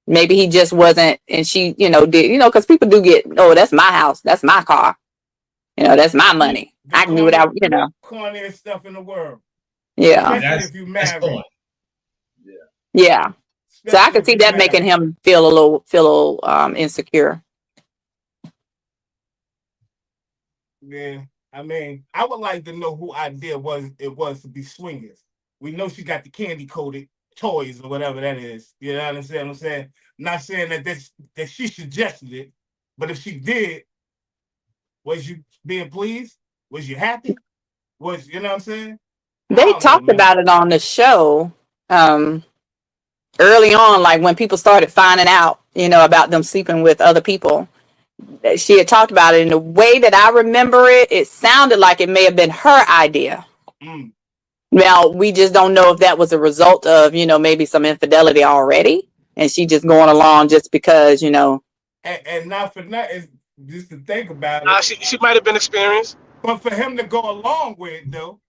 Maybe he just wasn't, and she, you know, did, you know, because people do get, oh, that's my house, that's my car, you know, that's my money. I can do it out, you know. Corniest stuff in the world. Yeah. Especially if you marry. Yeah. So I can see that making him feel a little insecure. Yeah. I mean, I would like to know who idea it was to be swingers. We know she got the candy coated toys or whatever that is. You know what I'm saying? Not saying that she suggested it, but if she did, was you being pleased? Was you happy? You know what I'm saying? They talked about it on the show early on, like when people started finding out, you know, about them sleeping with other people. She had talked about it in the way that I remember it. It sounded like it may have been her idea. Now, we just don't know if that was a result of, you know, maybe some infidelity already. And she just going along just because, you know. And not for nothing, just to think about it. She might have been experienced. But for him to go along with it, though,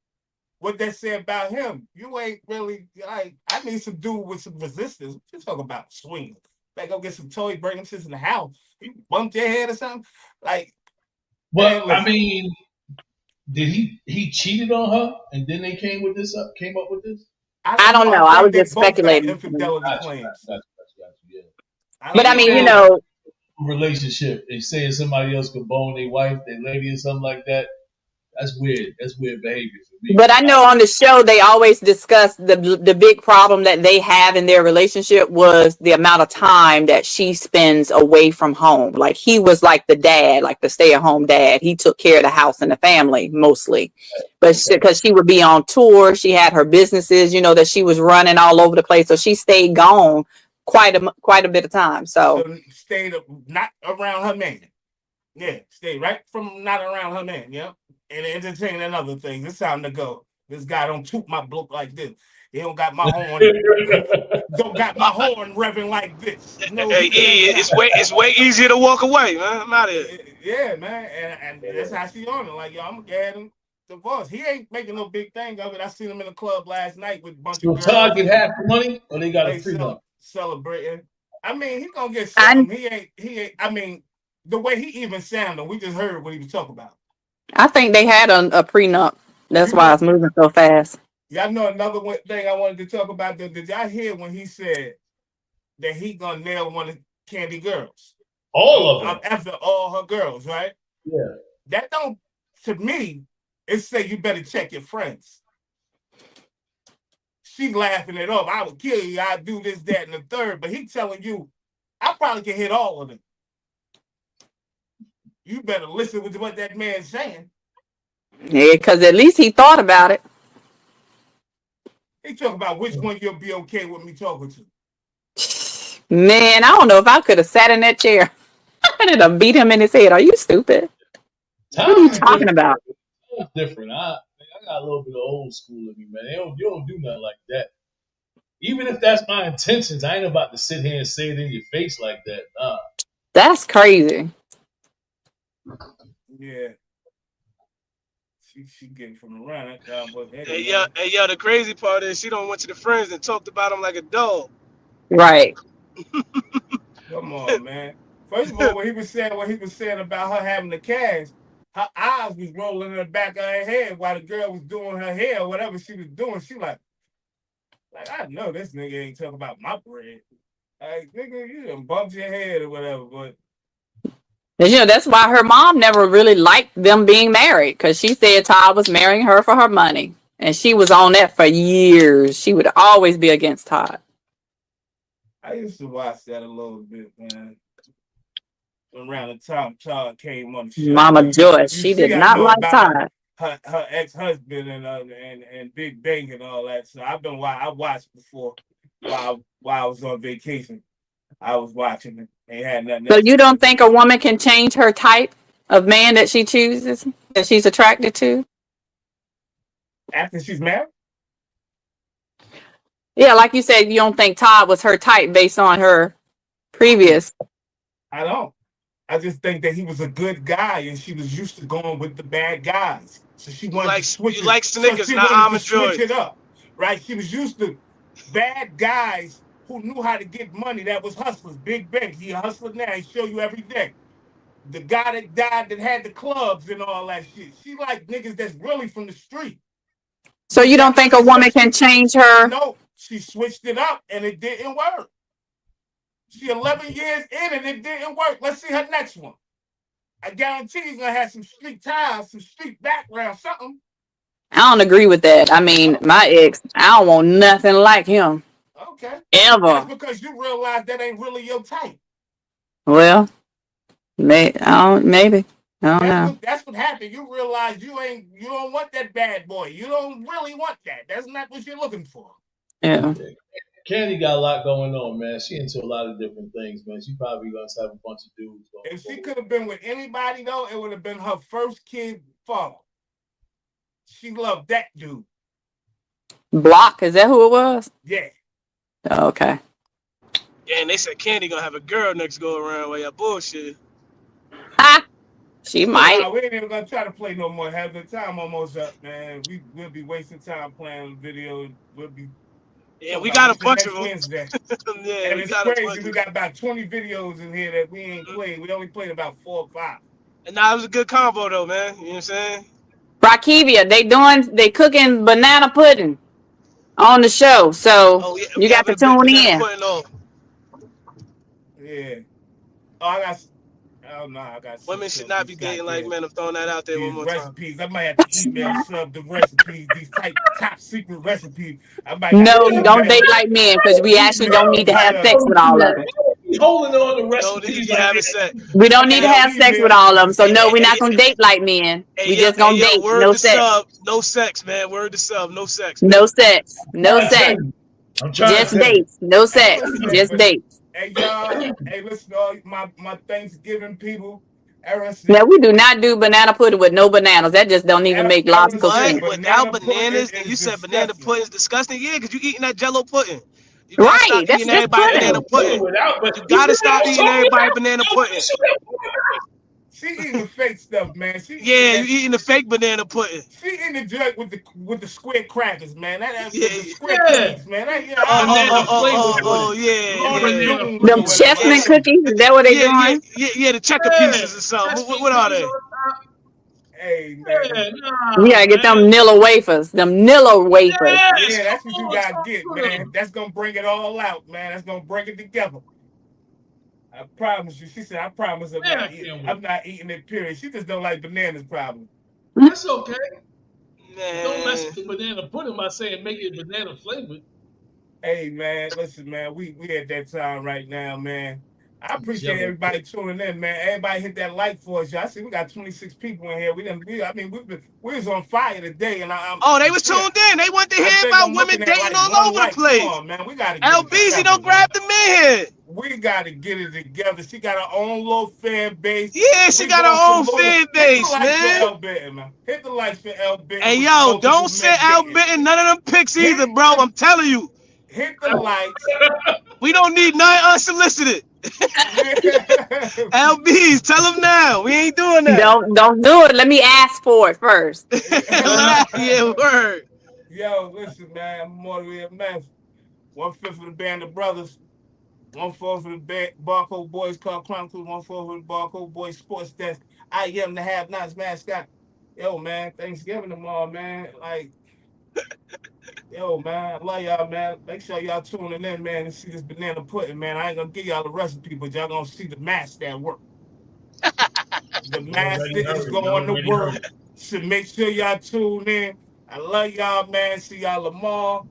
what they say about him, you ain't really, like, I need some dude with some resistance. What you talking about? Swinging. Like, go get some toys, bring them shits in the house. You bumped your head or something? Like, well, I mean, did he cheated on her and then they came up with this? I don't know. I was just speculating. Infidelity claims. But I mean, you know, relationship and saying somebody else could bone their wife, their lady, or something like that. That's weird. That's weird behavior for me. But I know on the show they always discuss the big problem that they have in their relationship was the amount of time that she spends away from home. Like he was like the dad, like the stay-at-home dad. He took care of the house and the family mostly. But because she would be on tour, she had her businesses, you know, that she was running all over the place. So she stayed gone quite a bit of time. So stayed not around her man. Yeah, stay right from not around her man. Yeah. And entertain another thing. It's time to go. This guy don't toot my bloke like this. He don't got my horn. Don't got my horn revving like this. No, hey, it's way easier to walk away, man. I'm out of here. Yeah, man. And that's how she on it. Like, yo, I'm gonna get him divorced. He ain't making no big thing of it. I seen him in the club last night with a bunch of girls. Todd get half the money, or they got a prenup? Celebrating. I mean, he gonna get something. He ain't. I mean, the way he even sounded, we just heard what he was talking about. I think they had a prenup. That's why it's moving so fast. Y'all know another thing I wanted to talk about. Did y'all hear when he said that he gonna nail one of Candy girls? All of them. After all her girls, right? Yeah. That don't, to me, it say you better check your friends. She laughing it off. I would kill you. I'd do this, that, and the third. But he telling you, I probably can hit all of them. You better listen to what that man's saying. Yeah, because at least he thought about it. He talking about which one you'll be okay with me talking to. Man, I don't know if I could have sat in that chair. I'd have beat him in his head. Are you stupid? What are you talking about? It's different. I got a little bit of old school in me, man. You don't do nothing like that. Even if that's my intentions, I ain't about to sit here and say it in your face like that. Nah. That's crazy. Yeah. She getting from around that cowboy head. Hey, yo, the crazy part is she don't went to the friends and talked about him like a dog. Right. Come on, man. First of all, what he was saying about her having the cash, her eyes was rolling in the back of her head while the girl was doing her hair or whatever she was doing. She like I know this nigga ain't talking about my bread. Like, nigga, you done bumped your head or whatever, but that's why her mom never really liked them being married, because she said Todd was marrying her for her money. And she was on that for years. She would always be against Todd. I used to watch that a little bit, man. Around the time Todd came on the show. Mama Joyce, she did not like Todd. Her ex-husband and Big Bang and all that. So I watched before while I was on vacation. I was watching it. Ain't had nothing. So you don't think a woman can change her type of man that she chooses, that she's attracted to? After she's married? Yeah, like you said, you don't think Todd was her type based on her previous. I don't. I just think that he was a good guy and she was used to going with the bad guys. So she wanted to switch it. You like Snickers, not almond joy. Switch it up, right? She was used to bad guys who knew how to get money. That was hustlers. Big Bang, he a hustler now. He show you every day. The guy that died that had the clubs and all that shit. She like niggas that's really from the street. So you don't think a woman can change her? No, she switched it up and it didn't work. She 11 years in and it didn't work. Let's see her next one. I guarantee you're gonna have some street ties, some street background, something. I don't agree with that. I mean, my ex, I don't want nothing like him. Okay. Ever. That's because you realize that ain't really your type. Well, maybe. I don't know. That's what happened. You realize you don't want that bad boy. You don't really want that. That's not what you're looking for. Yeah. Candy got a lot going on, man. She into a lot of different things, man. She probably gonna have a bunch of dudes. If she could have been with anybody though, it would have been her first kid father. She loved that dude. Block, is that who it was? Yeah. Oh, okay. Yeah, and they said Candy gonna have a girl next go around while y'all bullshit. She might. We ain't even gonna try to play no more. Have the time almost up, man. We'll be wasting time playing video. We'll be. Yeah, we got a bunch of them. Wednesday. Yeah, and it's crazy. We got about 20 videos in here that we ain't played. We only played about 4 or 5. And now it was a good combo though, man. You know what I'm saying? Rakivia, they cooking banana pudding on the show, so you got to tune in. Yeah. I got. Women should not be dating like men. I'm throwing that out there one more recipes. I might have to email Sub the recipes. These top secret recipes. No, don't date like men, because we actually don't need to have sex with all of them. Holding on the recipes. We don't need to have sex with all of them. So no, we're not gonna date like men. We just gonna date. No sex. No sex, man. Word to sub. No sex. No sex. No sex. Just dates. No sex. Just dates. Hey y'all. Hey, listen, all my Thanksgiving people. Now we do not do banana pudding with no bananas. That just don't even make logical sense. Without bananas, and you said banana pudding is disgusting. Yeah, because you eating that Jello pudding. You right, that's just banana pudding. You gotta stop eating everybody banana pudding. She eating the fake stuff, man. You eating the fake banana pudding. She eating the jug with the square crackers, man. The square cookies, man. Them chestnut cookies, is that what they doing? Yeah, the checker pieces or something. What are they? Hey, man. You gotta get them Nilla wafers. Them Nilla wafers. Yeah, that's what you gotta get, man. That's gonna bring it all out, man. That's gonna bring it together. I promise you. She said, I promise I'm not eating it, period. She just don't like bananas, probably. That's okay. Man. Don't mess with the banana pudding by saying make it banana flavored. Hey, man, listen, man. We at that time right now, man. I appreciate everybody tuning in, man. Everybody hit that like for us. I see we got 26 people in here. We was on fire today, and they was tuned in. They want to hear about women dating all over the place. Come on, man. We gotta LBZ don't grab the man. We gotta get it together. She got her own little fan base. Yeah, she got her own fan base, man. Hit the likes for L Bitten. Hey, yo, don't say L Bitten none of them pics either, bro. I'm telling you. Hit the likes. We don't need none unsolicited. LBs, tell them now. We ain't doing that. Don't do it. Let me ask for it first. Yeah, word. Yo, listen, man. I'm more than a mess. 1/5 of the Band of Brothers. 1/4 of the Barcode Boys Club Chronicles. 1/4 of the Barcode Boys Sports Desk. I am the Have Nots mascot. Yo, man. Thanksgiving tomorrow, man. Like. Yo, man, I love y'all, man. Make sure y'all tuning in, man, and see this banana pudding, man. I ain't gonna give y'all the recipe, but y'all gonna see the master at work. The master is going to work. So make sure y'all tune in. I love y'all, man. See y'all tomorrow.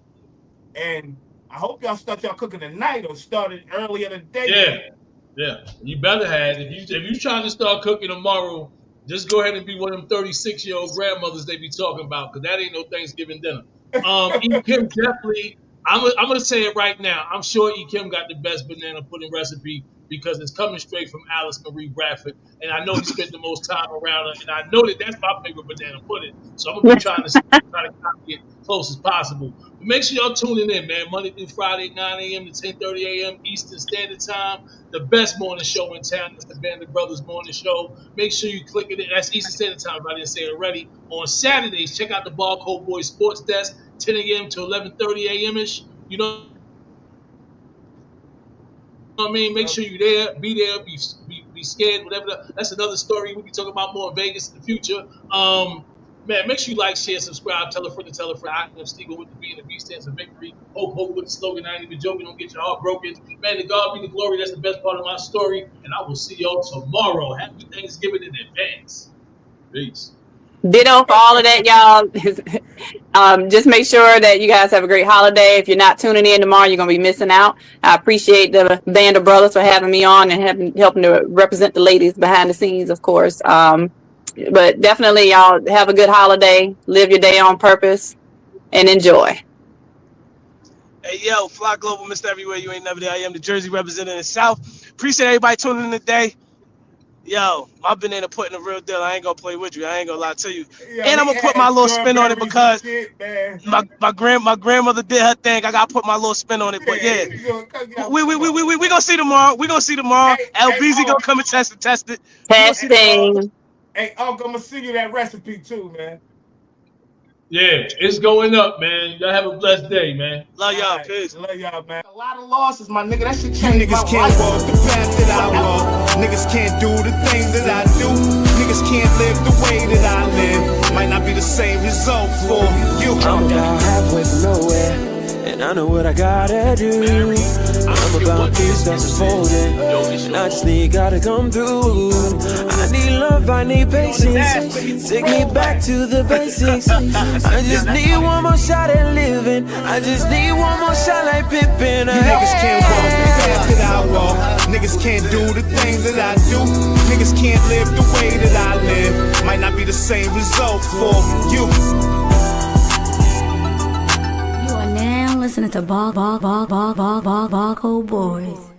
And I hope y'all start y'all cooking tonight or started earlier today. Yeah. You better have. If you trying to start cooking tomorrow, just go ahead and be one of them 36-year-old grandmothers they be talking about, because that ain't no Thanksgiving dinner. E. Kim definitely, I'm gonna say it right now. I'm sure E. Kim got the best banana pudding recipe because it's coming straight from Alice Marie Bradford, and I know he spent the most time around her, and I know that's my favorite banana pudding. So I'm gonna be trying to copy it close as possible. But make sure y'all tuning in, man. Monday through Friday, 9 a.m. to 10:30 a.m. Eastern Standard Time. The best morning show in town is the Band of Brothers Morning Show. Make sure you click it. That's Eastern Standard Time, if I didn't say it already. On Saturdays, check out the Barcode Boys Sports Desk, 10 a.m. to 11:30 a.m.ish. You know what I mean? Make sure you're there, be there, be scared, whatever. That's another story. We'll be talking about more in Vegas in the future. Man, make sure you like, share, subscribe, tell a friend to tell a friend. I am Steven with the B, and the B stands for victory. Hope with the slogan, I ain't even joking, don't get your heart broken. Man, to God be the glory. That's the best part of my story. And I will see y'all tomorrow. Happy Thanksgiving in advance. Peace. Ditto for all of that, y'all. Just make sure that you guys have a great holiday. If you're not tuning in tomorrow, you're going to be missing out. I appreciate the Band of Brothers for having me on and helping to represent the ladies behind the scenes, of course. But definitely, y'all have a good holiday. Live your day on purpose and enjoy. Hey, yo, Fly Global, Mr. Everywhere. You ain't never there. I am the Jersey representing in the South. Appreciate everybody tuning in today. Yo, my banana pudding a real deal. I ain't gonna play with you. I ain't gonna lie to you. Yeah, and I'm gonna put my little spin on it because my grandmother did her thing. I gotta put my little spin on it. But yeah, we gonna see tomorrow. We gonna see tomorrow. LBZ gonna come and test it. Testing. Hey, Uncle, I'm gonna send you that recipe too, man. Yeah, it's going up, man. Y'all have a blessed day, man. Love y'all. Peace. Love y'all, man. A lot of losses, my nigga. That shit changed my life. Niggas can't walk the path that I walk. Niggas can't do the things that I do. Niggas can't live the way that I live. Might not be the same result for you. I'm about halfway from nowhere, and I know what I gotta do. I'm about peace that's unfolding, and I just need God to come through. I need love, I need patience. Take me back to the basics. I just need one more shot at living. I just need one more shot like Pippin. Niggas can't walk the path that I walk. Niggas can't do the things that I do. Niggas can't live the way that I live. Might not be the same result for you. You are now listening to Barcode Boys.